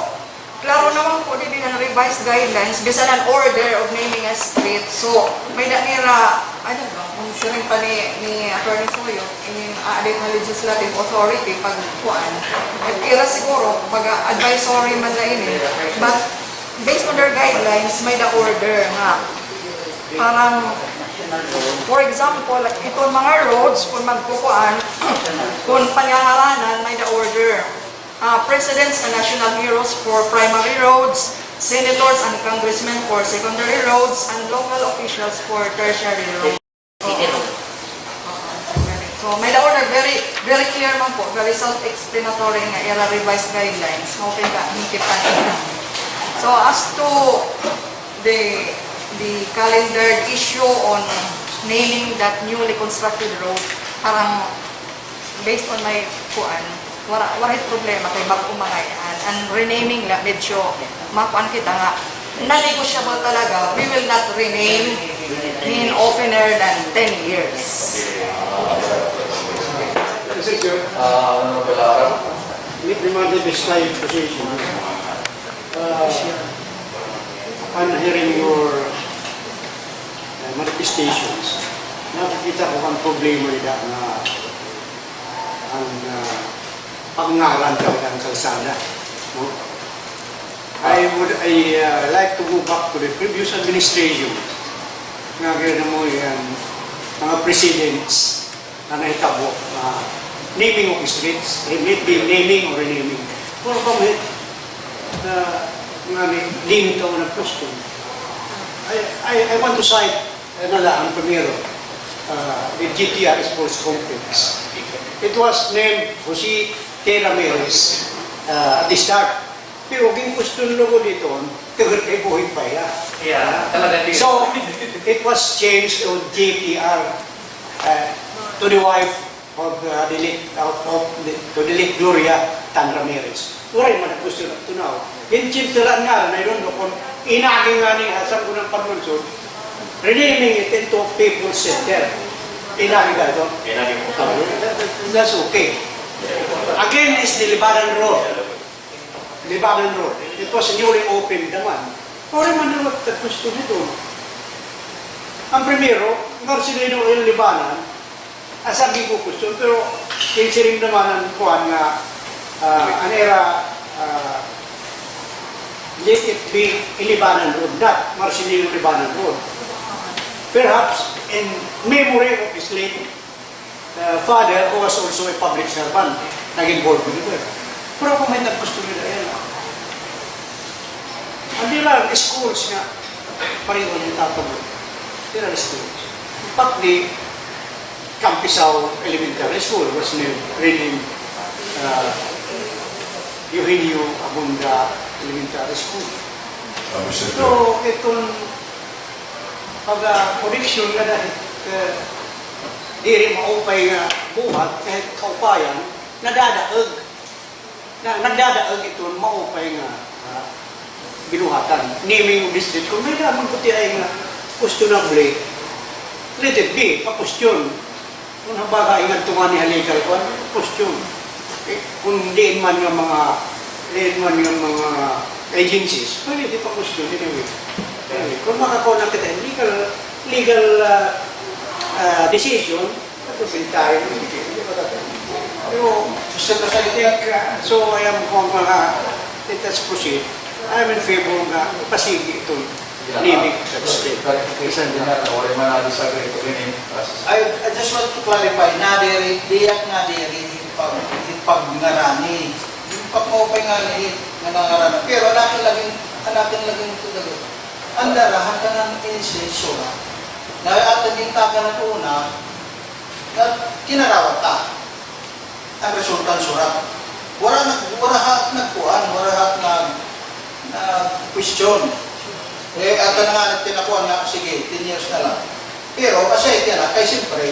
klaro naman po din ang revised guidelines bisan an order of naming a street. So, may nira, kung siring pa ni Atty. Suyot, yung na legislative authority pagkuan. Kira siguro, pag-advisory man na ini. But, based on their guidelines, may order nga. Parang, for example, itong mga roads, kung magkukuan, kung panyangaranan, may order. Presidents and national heroes for primary roads, senators and congressmen for secondary roads, and local officials for tertiary roads. So, may order, very clear man po, very self-explanatory nga revised guidelines. Okay ka, hikipan ito. So, as to the calendared issue on naming that newly constructed road, parang based on my kuan, wala problema kay mag-umangayan. And renaming la, medyo makuan kita nga, non-negotiable talaga, we will not rename in oftener than 10 years. Demanded this clarification. On hearing your manifestations, nakikita ko ang problema nila na ang pangaran talaga ng kalsada. No? I like to go back to the previous administration. Nga mo yan, mga presidents na nahitabo na naming of streets, naming or renaming. Puro kami na limit ako ng custom. I want to cite ang primero, the GTR Sports Complex. it was named Jose T. Ramirez at the start. Pero kung gusto nyo ko dito, kagat kay buhay pa yan. Yeah, talaga din. So, it was changed to JPR, to the wife of the late Gloria Tan Ramirez. Turay man ang gusto na tunaw. Yung chief sila nga, na yun, kung inaging nga ni Sangguniang Panlungsod, renaming it into People's Center. Inaging ka ito? Inaging ko. That's okay. Again is the Limbauan Road. Limbauan Road. It was newly opened naman. Turay man naman ang gusto nito. Ang primero, Marcelino El Libanan, sabi ko gusto, pero kinsiring naman ang kuhan nga an era, let it be Libanan Road, not Marcelino Libanan Road. Perhaps in memory of his late father, who was also a public servant, naging board member. Pero kung may gusto nila yan, hindi lang, schools nga, pareho yung tatawag. Hindi lang schools. In fact, the Campisao Elementary School was renamed Eugenio Abunda Elementary School. So, itong pag-connection na dahil di rin maupay nga buhat, kahit kaupayan, nagdadaag ito, maupay nga binuhatan. Naming district, kung may naman puti ay nga questionable, let it be, pa-question. Kung nabaga ingat tuman ni Halikal ko, question. Kung diin man yung mga agencies, pwede di pa question anyway. Kung makakuha kita legal decision, tapos tayo, hindi pa tayo. Pero, so I am kung let us proceed. I am in favor na pasigi itong naming state. I just want to clarify, diyak na diri pag-ngarani. Yung pag-opay nga ni nangangarana. Pero natin laging ito dalo. Andarahan ka ng inisensyo na. Nakaatan din ka na una na kinarawat ka. Ang resultan surat. Wala question. At na nga tinakuha nga, sige, 10 years na lang. Pero kasi yan na, kay siyempre,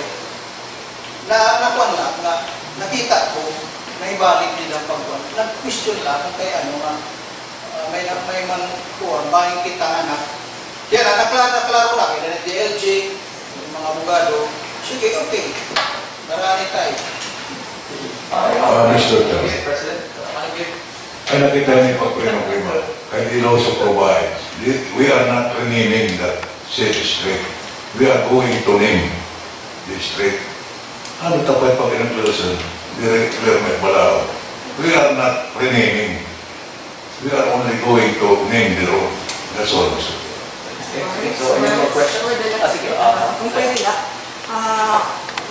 nakuha nga, nakita ko, na ibalik nilang pagkuhan. Nag-question lang kay ano nga, may man kuhan, bahin kita anak. Yan na, naklaro na, kaya na DLG, yung mga abogado, sige, okay, marami tayo. Mr. President, ay nakita niyo pag-agreement, and it also provides, we are not renaming that said street. We are going to name the street. Ano tapay pag-inclusion? Clearment Balao. We are not renaming. We are only going to name the road. That's all. So, any more questions? Kung pwede lang,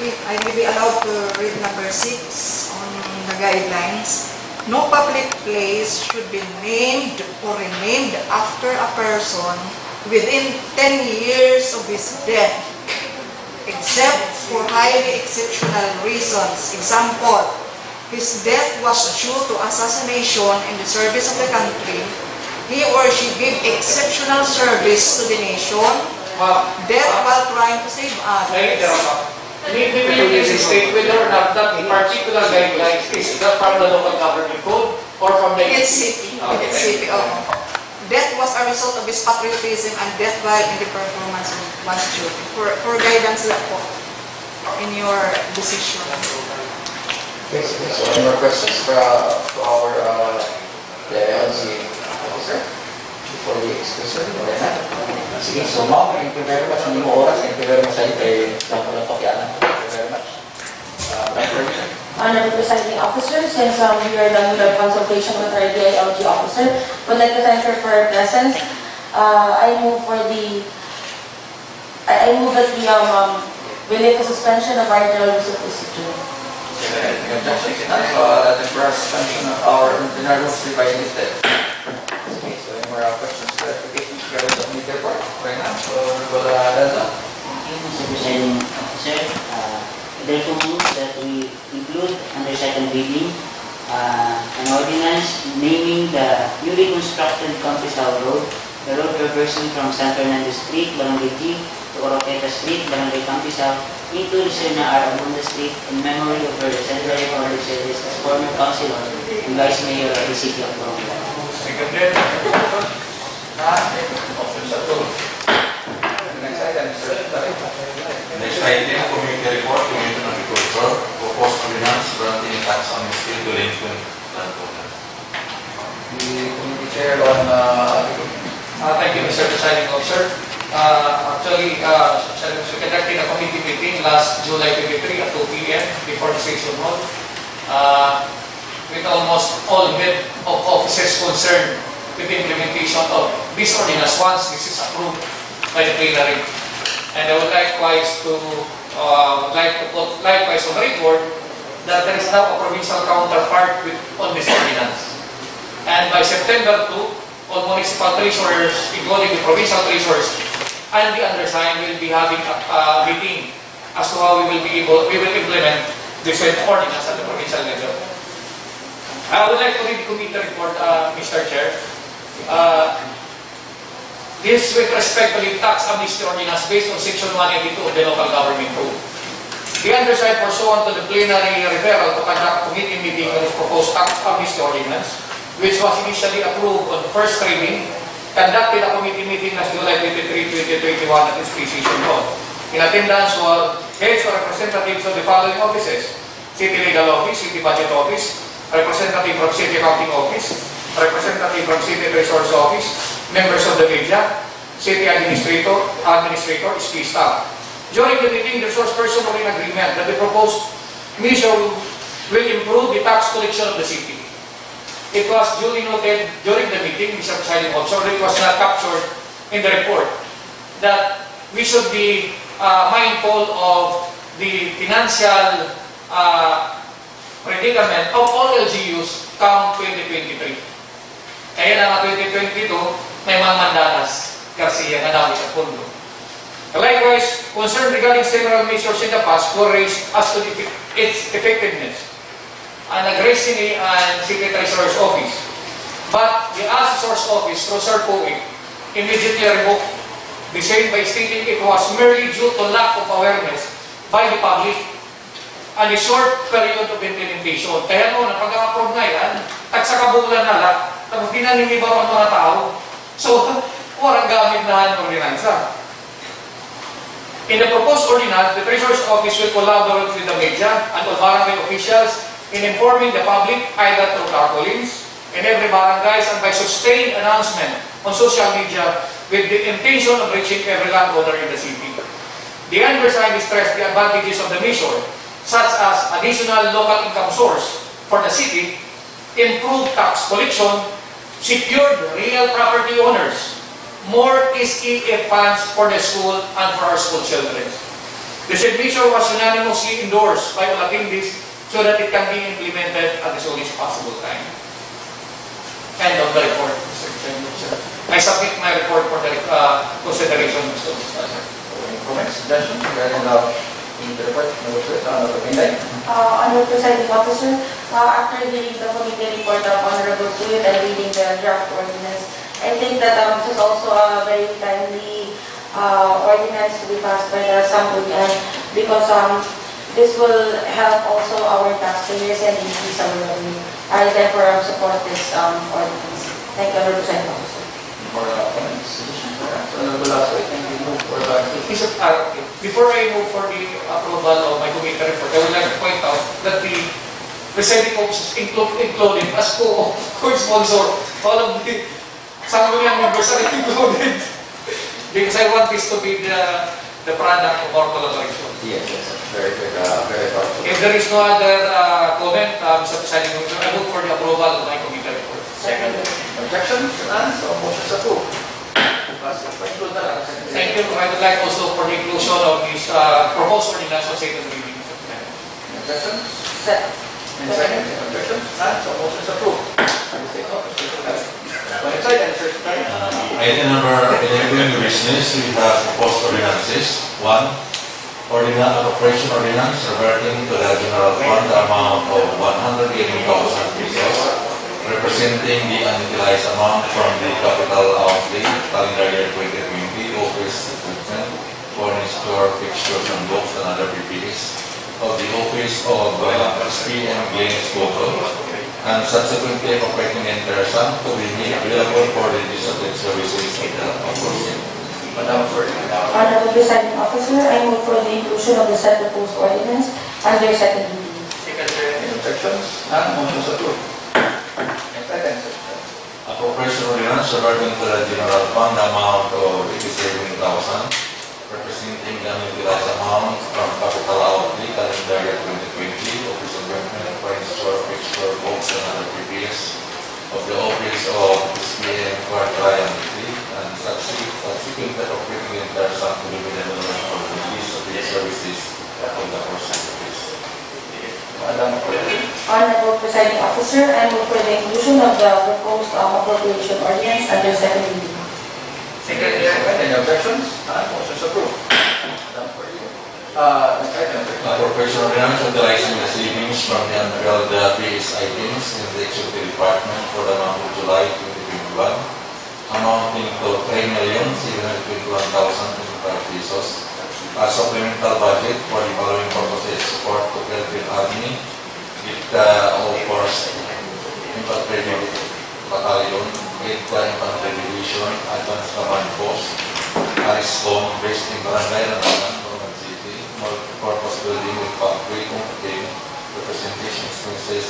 if I may be allowed to read number 6 on the guidelines. No public place should be named or renamed after a person within 10 years of his death, except for highly exceptional reasons. Example, his death was due to assassination in the service of the country. He or she gave exceptional service to the nation, death while trying to save others. Maybe you can state whether or not that particular guidelines is that from the local government code or from the It's CP. Death was a result of his patriotism and death while in the performance of one's duty. For guidance lang po in your decision. Okay, so any more questions for our LG officer before we excuse her? Sige, so ma'am, thank you very much. Hindi mo oras, thank you very much sa kay Dr. Tokyanan. Thank you very much. Honorable Presiding Officer, since we are done with our consultation with our DILG officer, would like to thank her for her presence. I move that we relate the suspension of our general rules of procedure. Any objections? So that is for suspension of our general rules revised listed. Okay, so any more questions, clarifications regarding the committee report? Okay na, so Honorable Daza. Thank you, Mr. Presiding Officer. therefore move that we include under second reading an ordinance naming the newly constructed Campisao Road, the road traversing from San Fernando Street, Barangay G, to Oroqueta Street, Barangay Campisao, into Lucena R. Abunda Street in memory of her legendary public service as former councilor and vice mayor of the city of Borongan. Seconded. Options approved. Next item, sir. Next item, community report, Committee on Agriculture, proposed ordinance granting tax amnesty to delinquent landowners. The committee chair on Thank you, Mr. Presiding Officer. Actually, we conducted a committee meeting last July 23 at 2 p.m. before the session hall with almost all head of offices concerned with the implementation of this ordinance once this is approved by the plenary. And I would likewise to put likewise on record that there is now a provincial counterpart on this ordinance. And by September 2, all municipal treasurers, including the provincial treasurers, and the undersigned will be having a meeting as to how we will implement this ordinance at the provincial level. I would like to read the committee report, Mr. Chair. This with respect to the tax amnesty ordinance based on Section 182 of the Local Government Code. The undersigned pursuant to the plenary referral to conduct committee meeting on the proposed tax amnesty ordinance, which was initially approved on the first reading, conducted a committee meeting last July 23, 2021 at this session hall. In attendance were heads or representatives of the following offices: City Legal Office, City Budget Office, representative from City Accounting Office, representative from City Resource Office, members of the media, City Administrator, SP staff. During the meeting, the resource person were in agreement that the proposed measure will improve the tax collection of the city. It was duly noted during the meeting, Mr. Presiding Officer, it was not captured in the report, that we should be mindful of the financial predicament of all LGUs come 2023. Kaya na 2022, may mga mandanas, Garcia, na dami sa pondo. Likewise, concern regarding several measures in the past were raised as to its effectiveness. Nag-raise ni City Treasurer's Office. But the Assessor's Office, through Sir Poe, immediately revoked the same by stating it was merely due to lack of awareness by the public and a short period of implementation. Kaya no, napag-approve na yan, tagsakabulan na lang, tapos dinaninibaw ang mga tao. So, warang gamit na ang ordinansa. In the proposed ordinance, the Treasurer's Office will collaborate with the media and all barangay officials in informing the public either through tarpaulins in every barangays and by sustained announcement on social media with the intention of reaching every landowner in the city. The undersigned stressed the advantages of the measure, such as additional local income source for the city, improved tax collection, secured real property owners, more SEF funds for the school and for our school children. The said measure was unanimously endorsed by all attendees so that it can be implemented at the soonest possible time. End of the report, Mr. Chairman. I submit my report for the consideration, Mr. President. Any comments, suggestions regarding the report? Cainday? Honorable Presiding Officer, after reading the committee report of Honorable Suyot and reading the draft ordinance, I think that this is also a very timely ordinance to be passed by the Sangguniang because this will help also our taxpayers and increase our revenue. I therefore support this ordinance. Thank you, Honorable Presiding Officer. For comments, suggestions, Honorable Lasso, thank you. Before I move for the approval of my committee report, I would like to point out that the presiding officers included as co-sponsor all of the Sangguniang members are included because I want this to be the product of our collaboration. Yes, very thoughtful. If there is no other comment, Mr. Presiding Officer, I move for the approval of my committee report. Second. Objections? None? So motions approved. Thank you. I would like also for the inclusion of this proposed ordinance on second reading. Objections? Second. And second. Objections? None? So motions approved. Item number 11, new business, we have proposed ordinances. 1, Appropriation ordinance reverting to the general fund the amount of 180,000 pesos, representing the unutilized amount from the capital outlay calendar year 2020 office equipment, furniture, fixtures, and books and other PPEs of the office of SPM Escoto, and subsequently appropriating the entire sum to be made available for the discipline services of the office. Honorable Presiding Officer, I move for the inclusion of the said proposed ordinance under second reading. Any objections? None, motion is approved. Second, sir. Appropriation ordinance reverting to the general fund amount of 87,000, representing the unutilized amount from capital outlay calendar year 2020 office equipment, furniture, fixture, books, and other PPEs of the office of SPM and subsequently appropriating the entire sum to be made available for the release of the services of the person office. Honorable Presiding Officer, I move for the inclusion of the proposed appropriation ordinance under second reading. Any objections? None, motion is approved. Next item, sir. Appropriation ordinance utilizing the savings from the unbilled PS items in the Executive Department for the month of July 2021, amounting to 3,721,025 pesos. A supplemental budget for the following purposes: support to Philippine Army, Agda of Force Infantry Battalion, Agda Infantry Division, Advanced Command Post, Ariscom, based in Barangay Borongan, Borongan City, multi-purpose building with factory, containing representation expenses,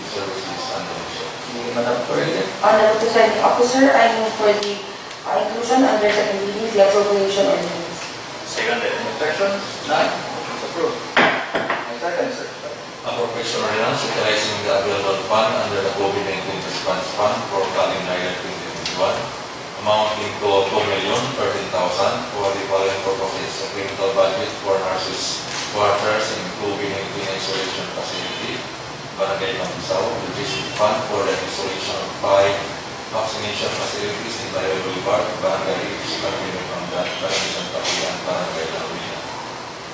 services, and donation. Madam President. Honorable Presiding Officer, I move for the inclusion under second reading the appropriation ordinance. Seconded. Any objections? None, motion is approved. Next item, sir. Appropriation ordinance utilizing the available fund under the COVID-19 response fund for calendar year 2021, amounting to 2,013,000 for the following purposes: supplemental budget for nurses' quarters and COVID-19 isolation facility, Barangay Campisao, logistic fund for the installation of 5 vaccination facilities in Lyra Boulevard, Barangay Kathlyn, Barangay Santa Fe, and Barangay Lyra.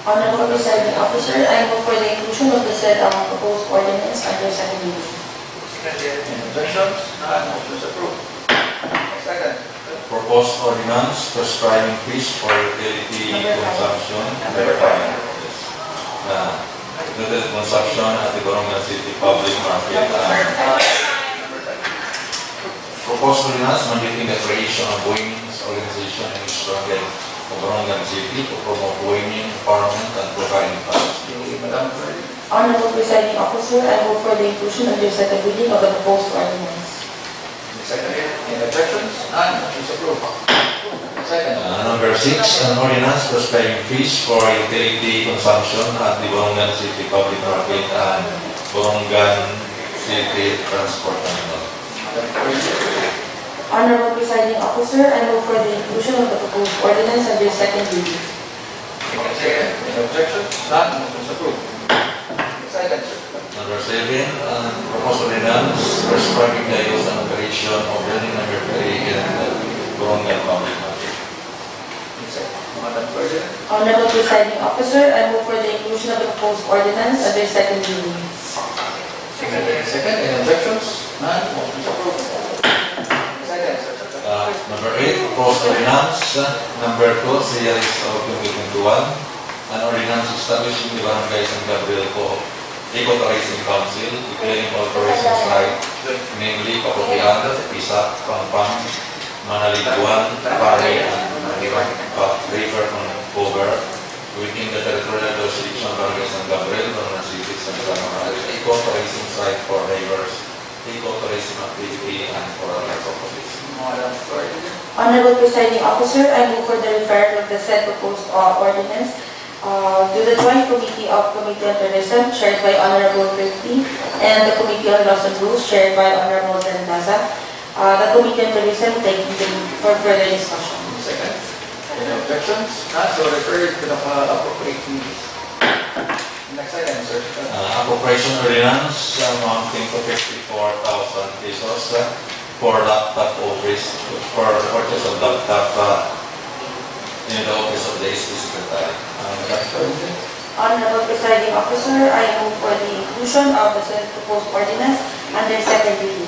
Honorable Presiding Officer, I move for the inclusion of the said proposed ordinance under second reading. Any objections? None, motion is approved. Next item. Proposed ordinance prescribing fees for utility consumption utility consumption at the Borongan City Public Market. Proposed ordinance mandating the creation of women's organization and instrument of Borongan City to promote women empowerment and provide funds. Madam President. Honorable Presiding Officer, I move for the inclusion under second reading of the proposed ordinance. Seconded. Any objections? None, motion is approved. Second. Number 6, an ordinance prescribing fees for utility consumption at the Borongan City Public Market and Borongan City Transport Terminal. Honorable Presiding Officer, I move for the inclusion of the proposed ordinance under second reading. Second. Any objections? None, motion is approved. Second. Number 7, proposed ordinance prescribing the use and operation of building number 3 in the Borongan Public Market. Madam President. Honorable Presiding Officer, I move for the inclusion of the proposed ordinance under second reading. Second. Any objections? None, motion is approved. Second. Number 8, proposed ordinance number 2, series of 2021, an ordinance establishing the Barangay San Gabriel Eco-Tourism Council, declaring all tourism sites, namely Kaputian, Pisak, Pampang, Manaliguan, Pare, and River Cover, within the territorial jurisdiction of Barangay San Gabriel, Borongan City, San eco-tourism site for rivers, eco-tourism activity, and for other purposes. Honorable Presiding Officer, I move for the referral of the said proposed ordinance to the Joint Committee of Committee on Tourism, chaired by Honorable Kurt, and the Committee on Laws and Rules, chaired by Honorable Zen Dalina Daza. The Committee on Tourism taking them for further discussion. Second. Any objections? None, so refer it to the appropriate committees. Next item, sir. Appropriation ordinance amounting to 54,000 pesos for laptop office, for the purchase of laptop in the office of the SP Secretary. Honorable Presiding Officer, I move for the inclusion of the said proposed ordinance under second reading.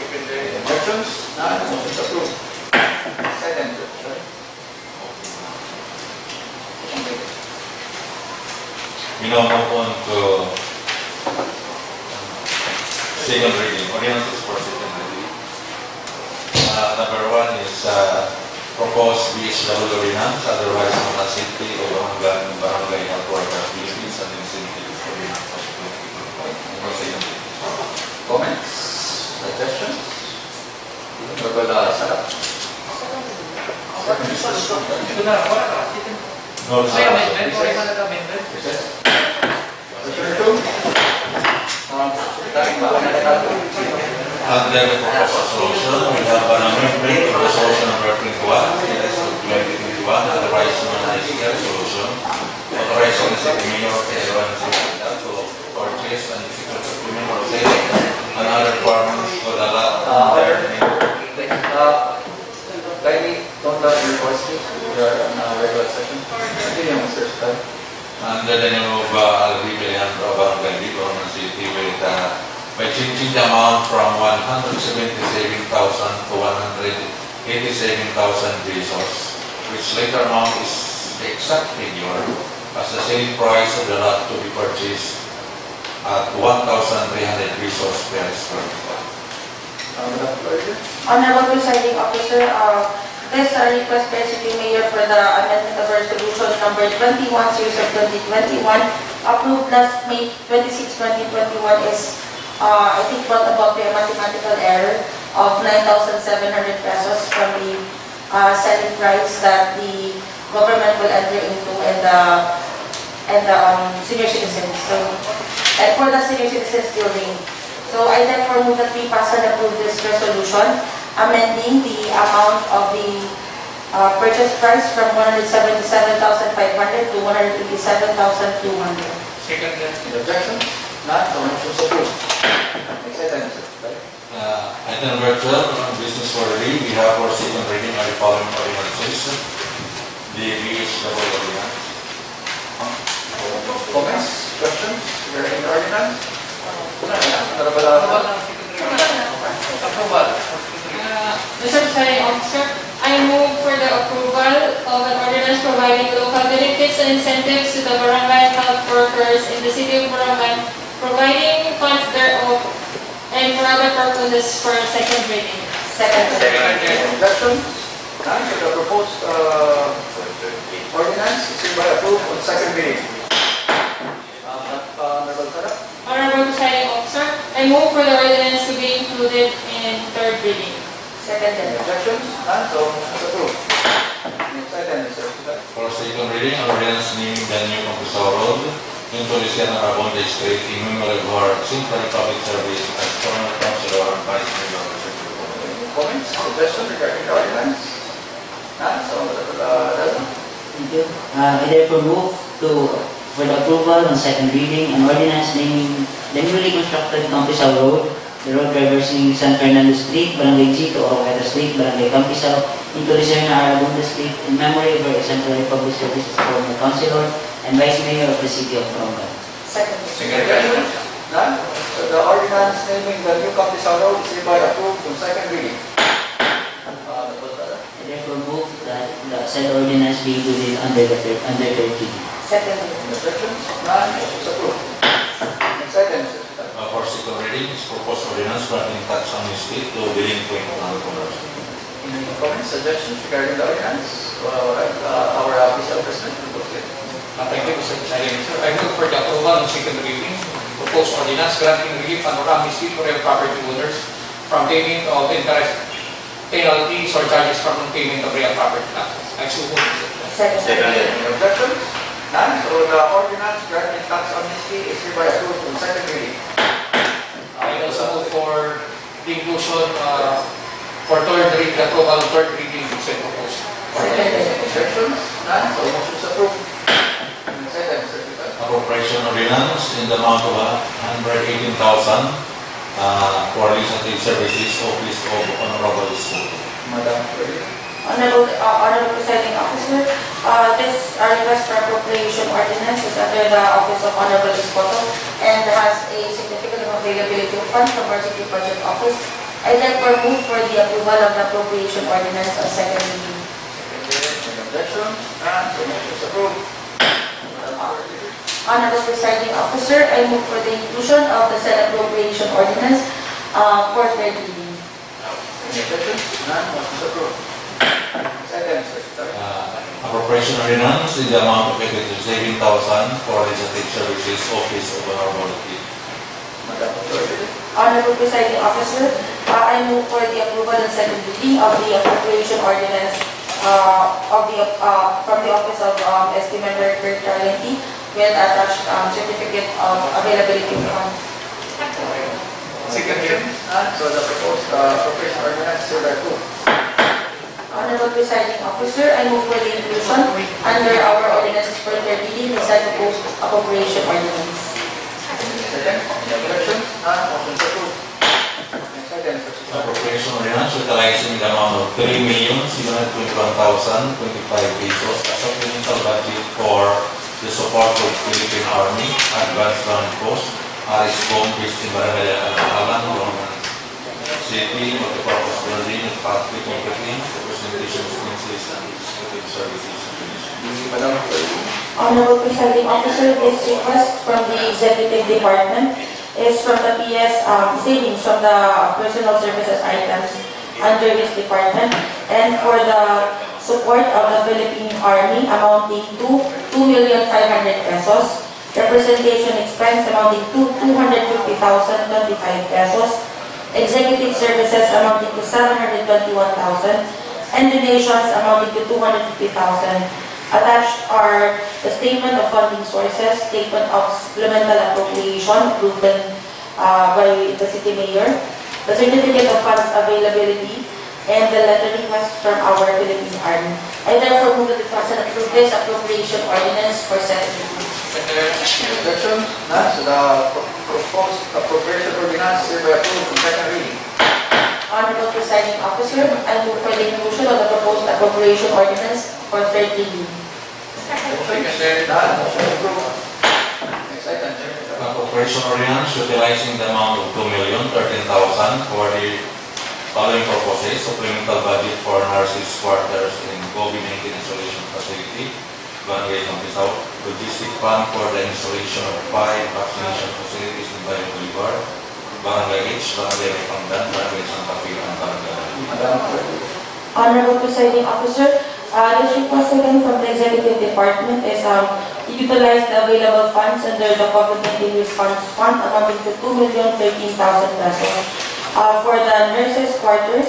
Any objections? None, motion is approved. Second, sir. We now move on to second reading. Ordinances for second reading. Number one is proposed BSW ordinance, otherwise known as City of Borongan Barangay Health Workers Philippines and Incentives for the Comments? Suggestions? Honorable Sadac. Ito na, wala ka. No, May amendment, or isa na amendment? under the proposed resolution, we have an amendment to resolution number 21, that's 2021, otherwise known as the resolution, authorizing the city mayor to purchase and execute document for sale and other requirements for the lot under Kindly don't touch your voice, please. We are on a regular session. Continue, Mr. Stan. under the name of Alvi Leandro Barangay Limbauan City with by changing the amount from 177,000 to 187,000 pesos, which later amount is the exact figure as the selling price of the lot to be purchased at 1,300 pesos per square foot. Honorable Presiding Officer, this request by City Mayor for the amendment of resolution number 21 series of 2021 approved last May 26, 2021 is I think brought about by a mathematical error of 9,700 pesos from the selling price that the government will enter into and the senior citizens. So, and for the senior citizens building. So I therefore move that we pass and approve this resolution, amending the amount of the purchase price from 177,500 to 187,200. Second, Any objection? None, so motion is approved. Next item, sir. Item number 12, business for review, we have for second reading the following ordinances. The BSW ordinance. Comments? Questions? Regarding the ordinance? Honorable approval. Mr. Presiding Officer, I move for the approval of an ordinance providing local benefits and incentives to the barangay health workers in the city of Borongan, providing funds thereof and for other purposes for second reading. Second. Any objection? None, so the proposed ordinance is hereby approved on second reading. Honorable Sadac. Honorable Presiding Officer, I move for the ordinance to be included in third reading. Second. Any objections? None, so motion is approved. Next item, Mr. Sadac. For second reading, ordinance naming the new Campusao Road into Lyra Arabon District in memory of her Central Public Service as former Councilor and Vice Mayor of the City of Borongan. Comments, suggestions regarding the ordinance? None, so Honorable Daza. Thank you. I therefore move for the approval on second reading an ordinance naming the newly constructed Campusao Road, the road traversing San Fernando Street, Barangay G to Oroqueta Street, Barangay Campusao, into Zen Dalina Daza Street in memory of her exemplary public service as former councilor and vice mayor of the city of Borongan. Second. Objections? None, so the ordinance naming the new Campusao Road is hereby approved on second reading. Honorable Sadac. I therefore move that the said ordinance be included under third reading. Second. Any objections? None, motion is approved. Next item, Mr. Sadac. For second reading, is proposed ordinance granting tax amnesty to delinquent non-commerce. Any comments, suggestions regarding the ordinance? Our official president will go ahead. Thank you, Mr. Presiding Officer. I move for the approval on second reading, proposed ordinance granting relief and amnesty to real property owners from payment of interest penalties or charges from non-payment of real property taxes. I so move, Mr. President. Any objections? None, so the ordinance granting tax amnesty is hereby approved on second reading. I also move for the inclusion for third reading, the approval of third reading is proposed. Objections? None, so motion is approved. Next item, Mr. Secretary. Appropriation ordinance in the amount of 118,000 for legislative services office of Honorable Escoto. Madam Clerk. Honorable Presiding Officer, this request for appropriation ordinance is under the Office of Honorable Escoto and has a certificate of availability of funds from our City Budget Office. I therefore move for the approval of the appropriation ordinance on second reading. Objection? None. The motion is approved. Honorable Presiding Officer, I move for the inclusion of the said appropriation ordinance for third reading. Any objections? None. Motion is approved. Second, Secretary. Appropriation ordinance in the amount of 7,000 for legislative services office of Honorable Chief. Madam Authority. Honorable Presiding Officer, I move for the approval and second reading of the appropriation ordinance from the Office of SP Member Kurt with attached certificate of availability of funds. Second hearing. None. So the proposed appropriation ordinance is approved. Honorable Presiding Officer, I move for the inclusion under our ordinances for third reading the said proposed appropriation ordinance. Second. Any objections? None. Motion is approved. Next item, Secretary. Appropriation ordinance utilizing the amount of 3,721,025 pesos as supplemental budget for the support of Philippine Army, Advanced Ground Post, Ariscom, based in Barangay Alan, Borongan City, multipurpose building, and partly completing representation of ministries and executive services. Madam Authority. Honorable Presiding Officer, this request from the Executive Department is from the PS savings from the personal services items under this department and for the support of the Philippine Army amounting to 2,500,000 pesos, representation expense amounting to 250,025 pesos, executive services amounting to 721,000, and donations amounting to 250,000. Attached are the statement of funding sources, statement of supplemental appropriation approved by the City Mayor, the certificate of funds availability, and the letter request from our Philippine Army. I therefore move that the President approve this appropriation ordinance for second reading. Objection? None. So the proposed appropriation ordinance is approved on second reading. Honorable Presiding Officer, I move for the inclusion of the proposed appropriation ordinance for third reading. Motion? None. Motion is approved. Next item, Secretary. Appropriation ordinance utilizing the amount of 2,013,000 for the following purposes: supplemental budget for nurses' quarters in COVID-19 isolation facility, Barangay Campisao, logistic fund for the installation of 5 vaccination facilities in Limbauan, Barangay H, Barangay Pangdan, Barangay Santa Fe, and Barangay. Madam Authority. Honorable Presiding Officer, this request again from the Executive Department is to utilize the available funds under the COVID-19 Response Fund amounting to 2,013,000 pesos for the nurses' quarters,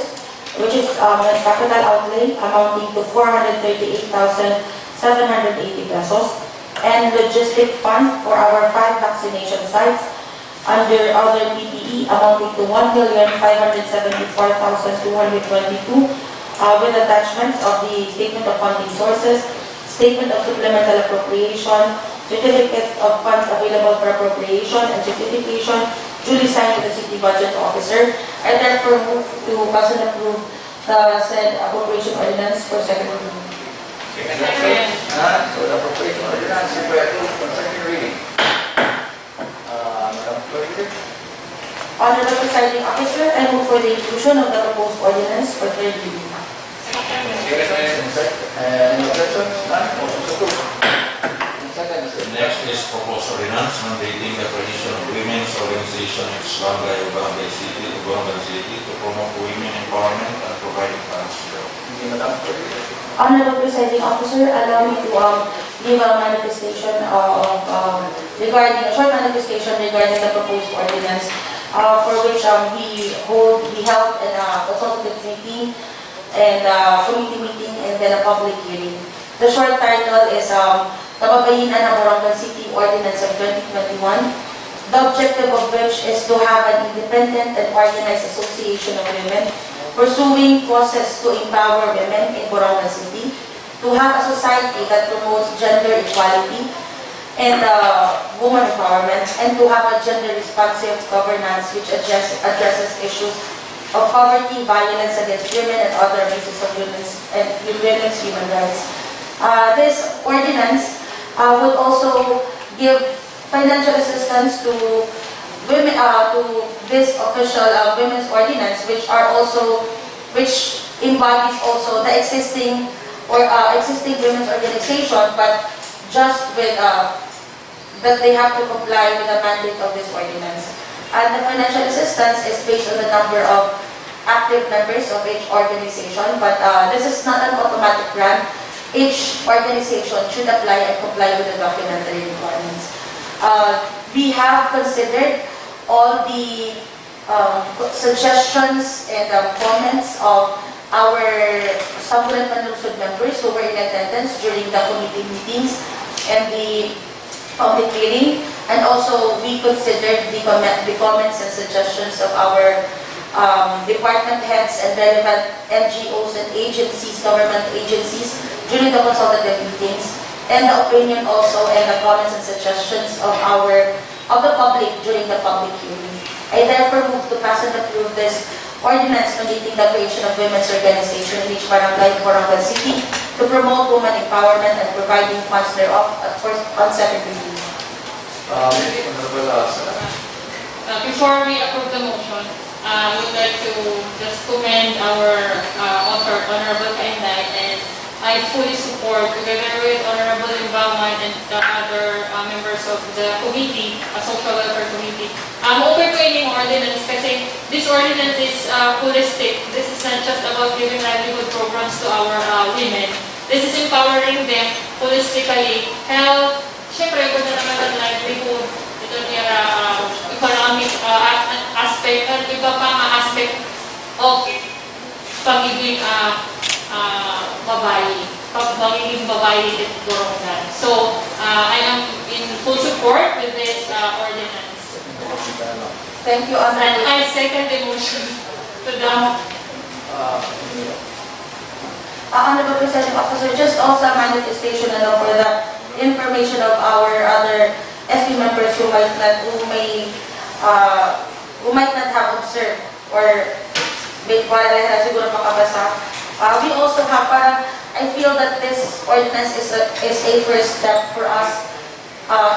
which is a capital outlay amounting to 438,780 pesos, and logistic fund for our 5 vaccination sites under other PPE amounting to 1,574,222 with attachments of the statement of funding sources, statement of supplemental appropriation, certificate of funds available for appropriation, and certification duly signed by the City Budget Officer. I therefore move to pass and approve the said appropriation ordinance for second reading. None. So the appropriation ordinance is approved on second reading. Madam Authority. Honorable Presiding Officer, I move for the inclusion of the proposed ordinance for third reading. Any objections? None. Motion is approved. Second, Next is proposed ordinance mandating the creation of women's organization in Barangay of Barangay City of Borongan City to promote women empowerment and providing funds. Madam Authority. Honorable Presiding Officer, allow me to give a manifestation regarding a short manifestation regarding the proposed ordinance for which we held a consultative meeting and committee meeting and then a public hearing. The short title is Kababayinan ng Borongan City Ordinance of 2021, the objective of which is to have an independent and organized association of women pursuing causes to empower women in Borongan City, to have a society that promotes gender equality and woman empowerment, and to have a gender-responsive governance which addresses issues of poverty, violence against women, and other abuses of women's human rights. This ordinance would also give financial assistance to women, to this official women's ordinance, which embodies also the existing women's organization, but just with that they have to comply with the mandate of this ordinance. And the financial assistance is based on the number of active members of each organization, but this is not an automatic grant. Each organization should apply and comply with the documentary requirements. We have considered all the suggestions and comments of our Sangguniang Panlungsod members who were in attendance during the committee meetings and the public hearing, and also we considered the comments and suggestions of our department heads and relevant NGOs and agencies, government agencies, during the consultative meetings, and the opinion also and the comments and suggestions of the public during the public hearing. I therefore move to pass and approve this ordinance mandating the creation of women's organization in each barangay in Borongan City to promote women empowerment and providing funds thereof on second reading. Before we approve the motion, I would like to just commend our author, Honorable Cainday, and I fully support, together with Honorable Limbauan and the other members of the committee, social welfare committee. I'm open to any ordinance kasi this ordinance is holistic. This is not just about giving livelihood programs to our women. This is empowering them holistically. Health, syempre, kung na naman ang livelihood, ito niya economic aspect, at iba pang aspect of pagiging pagiging babae dito Borongan. So, I am in full support with this ordinance. Thank you, And Honorable. I second the motion to the Honorable Presiding Officer, just also a manifestation for the information of our other SB members who might not have observed or siguro makabasa. We also have I feel that this ordinance is a first step for us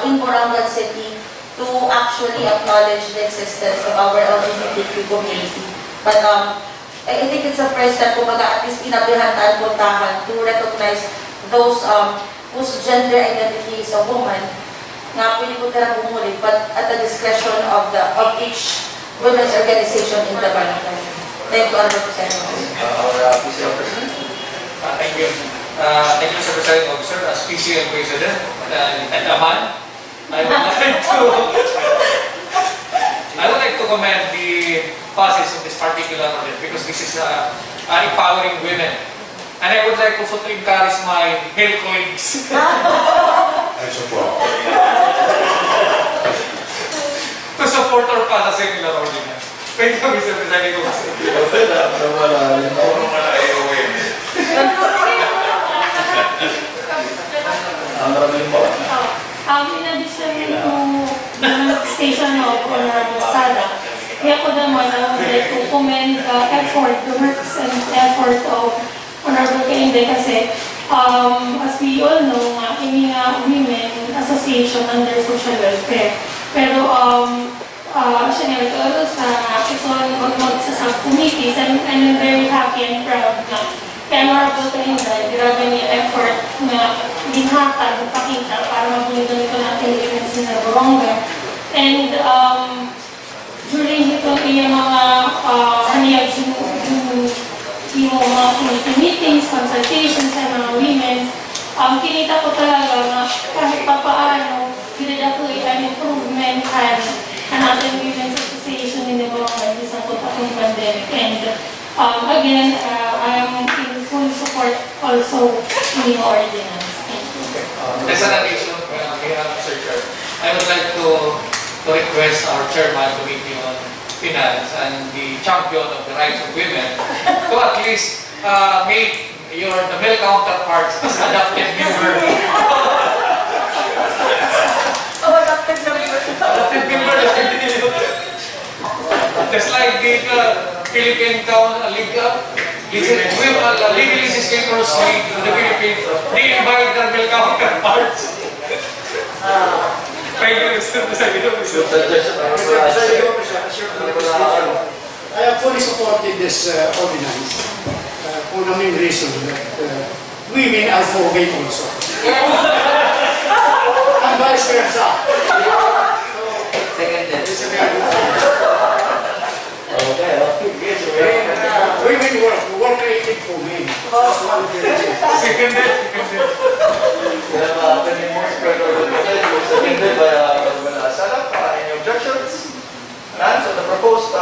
in Borongan City to actually acknowledge the existence of our LGBTQ community. But I think it's a first step, kumbaga at least pinabihantaan puntahan to recognize those whose gender identity is a woman, nga pwede ko tara bumulit, but at the discretion of each women's organization in the barangay. Thank you, Honorable President. Thank you. Thank you, Mr. Presiding Officer. As PCM President and Emman, I would like to commend the process of this particular project because this is empowering women. And I would like also to encourage my male colleagues I support. to support or pass a similar ordinance. Thank you, Mr. Presiding Officer. in addition to the manifestation of Honorable Sadac, ako naman I would like to commend the effort, the works and effort of Honorable Cainday kasi as we all know, kami women association under social welfare. Pero siya nga nagkaroon sa subcommittees, and I'm very happy and proud na kay Honorable Cainday, grabe niya effort na ginhatag, pakita para mabulit-bulit natin yung sa Borongan. And during itong iyang mga kaniyag yung mga committee meetings, consultations sa mga women, kinita ko talaga na kahit papaano, ginadakuloy ang improvement and ating women's association in the Borongan sa kutapong pandemic. And again, I am in full support also in the ordinance. Thank you. As an addition, Mr. Chair, I would like to request our Chairman Committee on Finance and the champion of the rights of women to at least make the male counterparts as adopted member. Adopted member. Just like the Philippine legally sisters league in the Philippines, they invite their Melcho counterparts. Thank you, Mr. President. I have fully supported this ordinance for the main reason that women are for men also. And vice versa. Seconded. Women were created for men. Seconded. We have 20 more spread over the seconded by Sadac. Any objections? None. So the proposed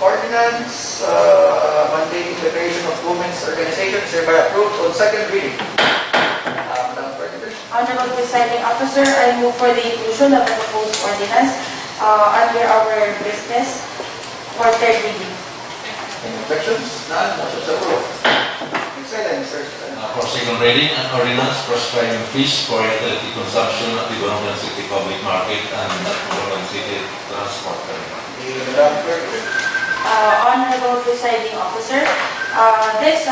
ordinance mandating the creation of women's organizations is hereby approved on second reading. Madam President. Honorable Presiding Officer, I move for the inclusion of the proposed ordinance under our business for third reading. Any objections? None. Motion is approved. Next item, Mr. For second reading, an ordinance prescribing fees for utility consumption at the Borongan City Public Market and Borongan City Transport Terminal. Madam President. Honorable Presiding Officer, this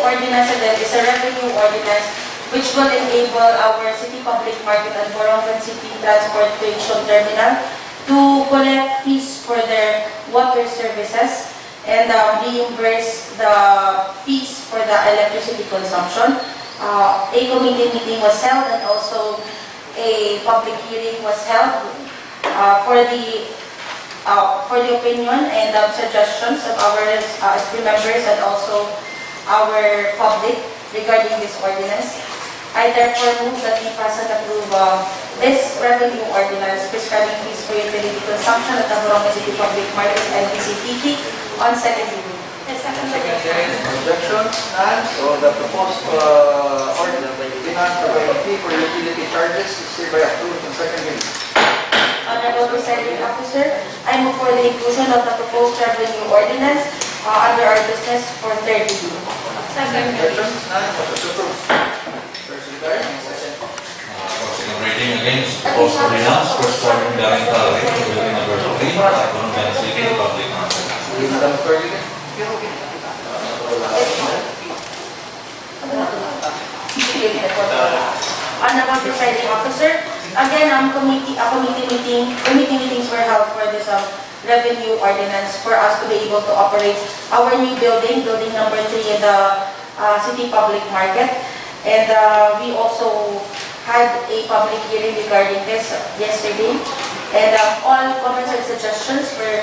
ordinance again is a revenue ordinance which will enable our City Public Market and Borongan City Transportation Terminal to collect fees for their water services and reimburse the fees for the electricity consumption. A committee meeting was held and also a public hearing was held for the opinion and suggestions of our members and also our public regarding this ordinance. I therefore move that we pass and approve this revenue ordinance prescribing fees for utility consumption at the Borongan City Public Market and BCTT on second reading. Objections? None. So the proposed ordinance providing fee for utility charges is hereby approved on second reading. Honorable Presiding Officer, I move for the inclusion of the proposed revenue ordinance under our business for third reading. Objections? None. Motion is approved. First regard. For second reading, again, proposed ordinance prescribing the rental rate of building number 3 at Borongan City Public Market. Madam President. Honorable Presiding Officer, again, committee meetings were held for this revenue ordinance for us to be able to operate our new building number 3 in the City Public Market. And we also had a public hearing regarding this yesterday. And all comments and suggestions were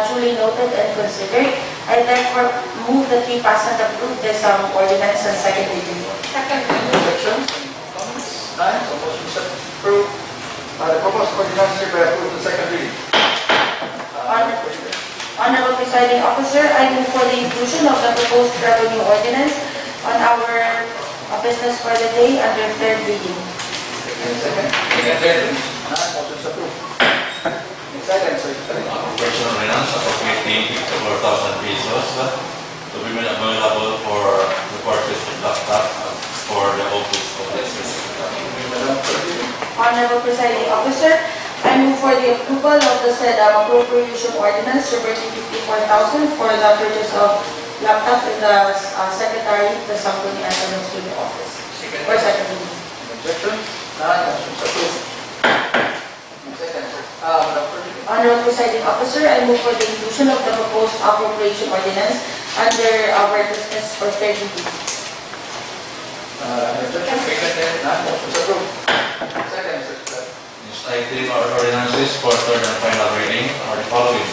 duly noted and considered. I therefore move that we pass and approve this ordinance on second reading. Objections? Comments? None. So motion is approved. The proposed ordinance is hereby approved on second reading. Honorable Presiding Officer, I move for the inclusion of the proposed revenue ordinance on our business for the day under third reading. Second. None. Motion is approved. Next item, sir. Operation ordinance appropriating 54,000 pesos to be made available for the purchase of laptop for the office of the specific. Honorable Presiding Officer, I move for the approval of the said appropriation ordinance reverting 54,000 for the purchase of laptop in the Secretary of the Sangguniang Panlungsod office. For second reading. Objections? None. Motion is approved. Next item, sir. Madam President. Honorable Presiding Officer, I move for the inclusion of the proposed appropriation ordinance under our business for third reading. Objections? None. Motion is approved. Next item, sir. Next item are ordinances for third and final reading are the following.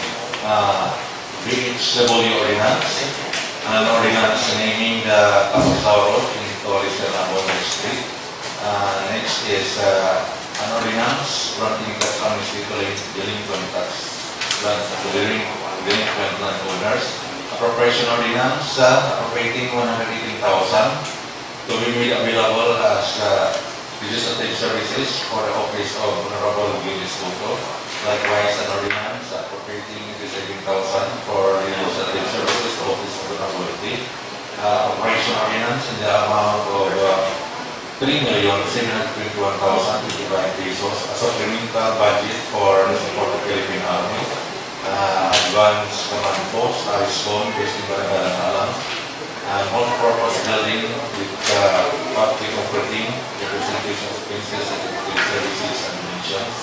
BHW ordinance, an ordinance naming the Capital Road in Torres and Abonne Street. Next is an ordinance granting tax amnesty to delinquent landowners. Appropriation ordinance appropriating 118,000 to be made available as legislative services for the office of Honorable Escoto. Likewise, an ordinance appropriating 87,000 for legislative services to office of Honorable Operation ordinance in the amount of 3,721,055 pesos as supplemental budget for the support of Philippine Army, advance command post respond based in Barangay Alang, and multi-purpose building with public operating, representation of expenses and utility services and dimensions.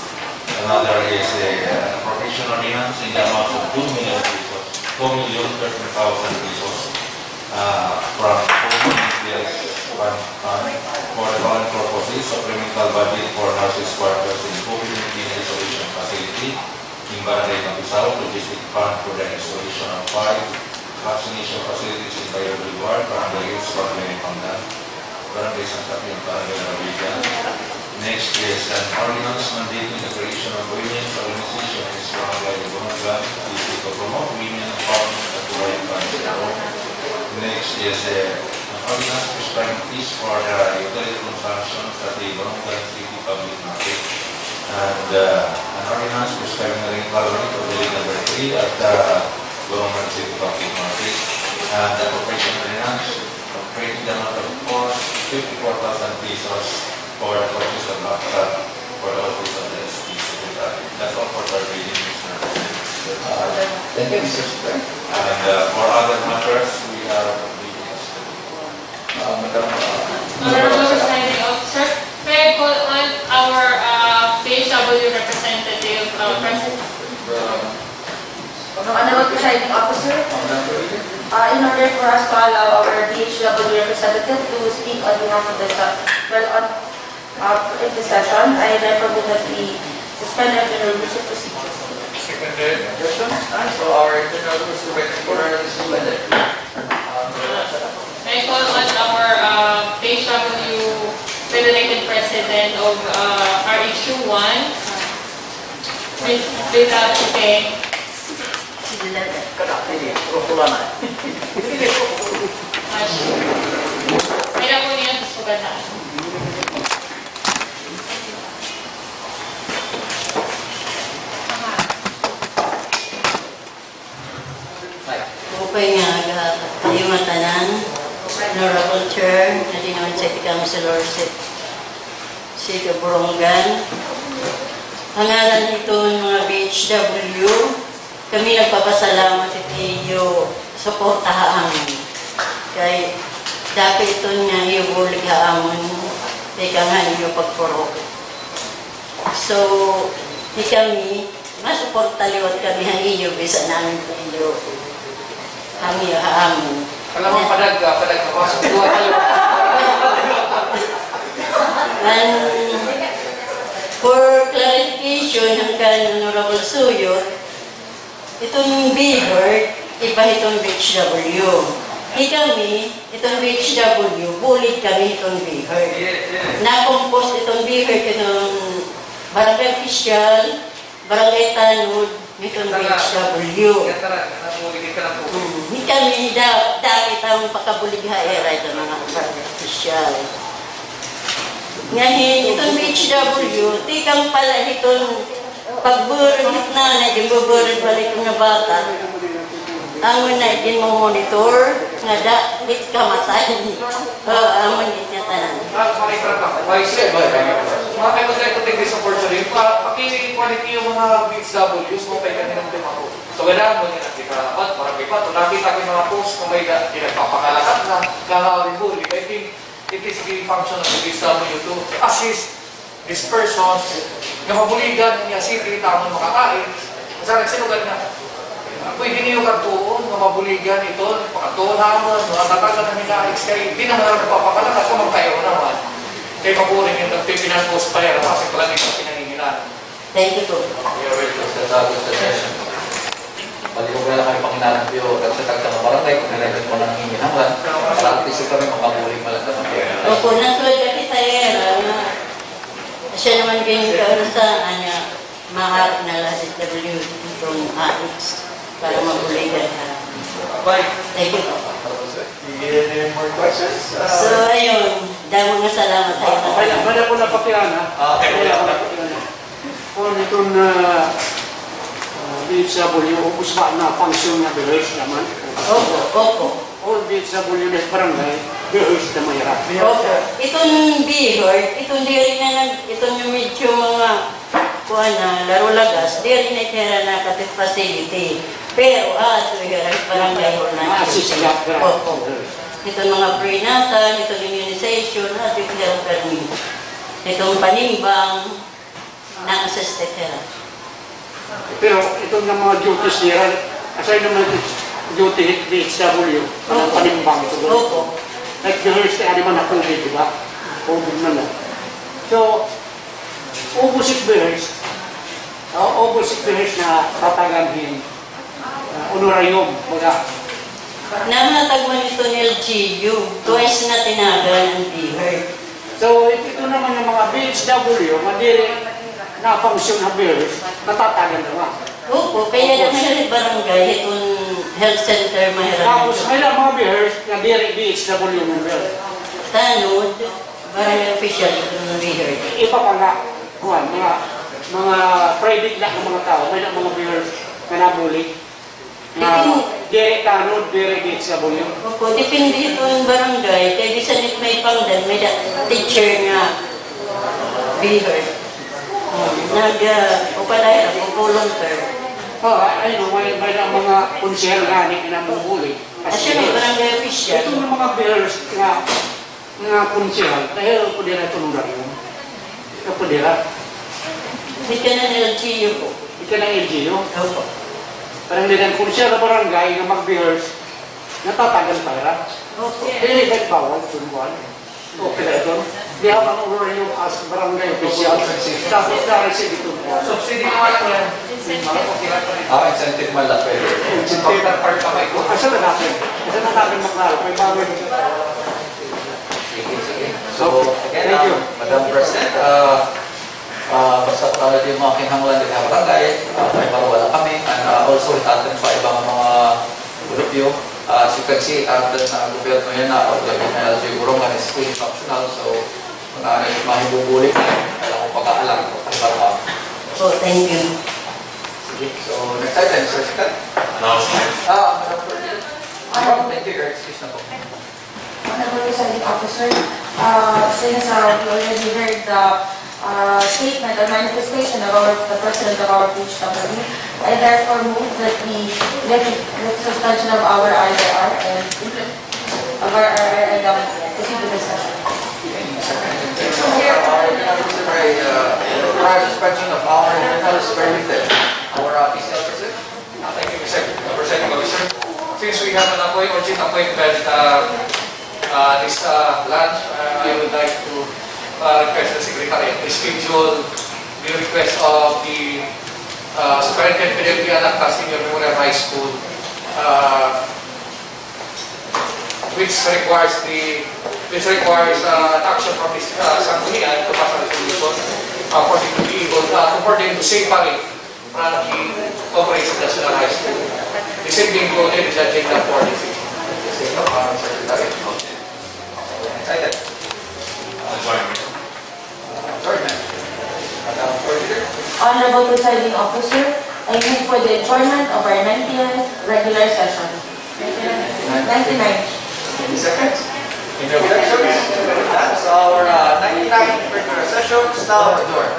Another is a appropriation ordinance in the amount of 2 million pesos, 2,013,000 pesos from Commonwealth Fund for the following purposes: supplemental budget for nurses' quarters in COVID-19 isolation facility in Barangay Campisao, logistic fund for the installation of 5 vaccination facilities in Limbauan, Barangay Youth Barangay Pangdan, Barangay Sangguniang and Barangay Rabigan. Next is an ordinance mandating the creation of women's organization in Barangay Borongan to promote women empowerment and provide funds. Next is an ordinance prescribing fees for the utility consumption at the Borongan City Public Market, and an ordinance prescribing the rental rate of the number 3 at the Borongan City Public Market, and the appropriation ordinance creating the amount of 54,000 pesos for the purchase of laptop for the office of the SP Secretary. That's all for third reading, Mr. President. Thank you, Mr. Speaker. And for other matters, we are Honorable Presiding Officer, may I call on our PHW representative, President? Honorable Presiding Officer, in order for us to allow our DHW representative to speak on behalf of the in the session, I therefore move that we suspend our general rules of procedure. Seconded. So our internal rules are waiting for our suspended. May I call on our PHW Federated President of RHU 1, Ms. Lyra. Kaya po niya sa sugataan. Upay nga kayong matanan, Honorable Chair, na dinawan sa Councilor sa Borongan. Pangalan nito ng mga BHW, kami nagpapasalamat sa iyo suportahan. Kay dapat ito nga iyo bulig haamon, teka nga iyo pagpurok. So, di kami, masuportaliwat kami ang iyo, bisa namin po iyo. Ang iyo haamon. Alam mo, padag masuk dua kali. And for clarification ng Honorable Suyot, itong B-Bird, iba itong BHW. Kami, itong BHW, bulig kami itong B-Bird. Na-compose itong B-Bird, itong barangay official, barangay tanod, itong BHW. Kami dapat ang pakabulighaera ito mga barangay official. Ngayon, itong BHW, tikang pala itong pagburid na buburid balik ng bata. Ang na din mo monitor, nga dit kamatay. Ang manit niya tanan. Mga kayo sa ito take this opportunity, paki-quality yung mga BHWs mo kayo kanina ng ako. So, kailangan mo nyo nakikarapat, marami pa. Ito, nakita ko yung mga post kung may pinagpapakalakat na kakawin mo. I think it is the function of the BHW to assist these persons na mabuligan niya city, tamang makakain. Kasi nagsinugan na, pwede niyo kartuon, na mabuligan ito, pakatuon naman, mga tatagal na nila-ex kayo, hindi naman na nagpapakalakat, kung magtayo naman. Kaya maburing yung nagpipinang-post pa yan, kasi pala nito pinanginginan. Thank you po. You're welcome sa sagot sa session. Pag-ibig na kami pakinalang piyo, nagtatag sa mga barangay, kung nilagay mo ng hinginangan, para at least kami makabuling malata ng pera. Opo, natulad ka kita siya naman ganyan kaunasaan niya, maharap na lahat W itong AX para mabuligan ka. Thank you po. Any more questions? So, ayun, dahil mga salamat tayo. Mada po na pakihan, ha? Kung itong BHW, ubus ba na function na behers naman? Opo. All BHW na barangay, behers na mayroon. Opo. Itong B-Lord, itong diri na itong yung medyo mga kuha na laro lagas, di rin itira na katit facility. Pero, ito yung barangay hall na. Opo. Ito mga prenatal, ito immunization, ito yung hirap permit. Itong panimbang, na-assisted hirap. Pero itong mga duties nila, aside naman duty DHW, ang panimbang ito. Opo. Like the first day, naman na COVID, di ba? COVID na lang. So, opposite bears na tataganhin, honorarium, mga. Namatagwan ito ni LGU, twice na tinagal ang beer. So, ito naman yung mga BHW, madiri na function na bears, natatagan naman. Opo, kaya lang barangay, itong health center mahirap. Tapos, may lang mga bears na diri BHW member. Tanod, barangay official itong beer. Iba pa nga, Juan, mga private lang ng mga tao, may lang mga bears na nabuli. Na diri tanod, diri BHW. Opo, depende itong barangay, kaya bisan it may pangdan, may teacher nga beer. Nag-upalay ako, volunteer. May lang mga konsyel gani na namumuli. Asya may barangay official. Ito ng mga bears nga konsyel, dahil po dira ito nung rin. Ito po dira. Hindi ka na LGU po. Hindi ka ng LGU? Opo. Parang din ang konsyel na barangay na mag-bears, natatagal para. Opo. Hindi ba bawal tumbuhan? Okay na ito. Di habang ulo yung as barangay official. Tapos na-receive ito. Subsidy naman lang yan. Incentive man lang pwede. Incentive. Asa na natin? Asa na natin maklaro? May bago ito. So, again, Madam President, basta pala yung mga kinahanglan din ng barangay, may mawala kami, and also itatin pa ibang mga grupyo. As you can see, atin na gobyerno yan na, LG Borongan is fully functional, so kung ano yung mga hibubulik na yun, kailangan ko pagkaalam ko pagkakalam. So, thank you. Sige, so next item, Sir Sikat. Announcement. Madam President. Thank you, excuse na po. Honorable Presiding Officer, since we already heard the statement or manifestation of the President of our PHW, I therefore move that we lift the suspension of our IRR and proceed with the session. Prior suspension of our internal permitted. Our PCL President. Thank you, Presiding Officer. Since we have an urgent appointment this lunch, I would like to request the Secretary to schedule the request of the Superintendent PDP Anacta Senior Memorial High School, which requires action from this Sangguniang to pass a resolution for the to be able to safely run the Comprehensive National High School. The same being included in the agenda for this evening. Secretary. Excited. Honorable Presiding Officer, I move for the adjournment of our 90th regular session. 99. Any seconds? Any objections? That's our 99th regular session. Now adjourned.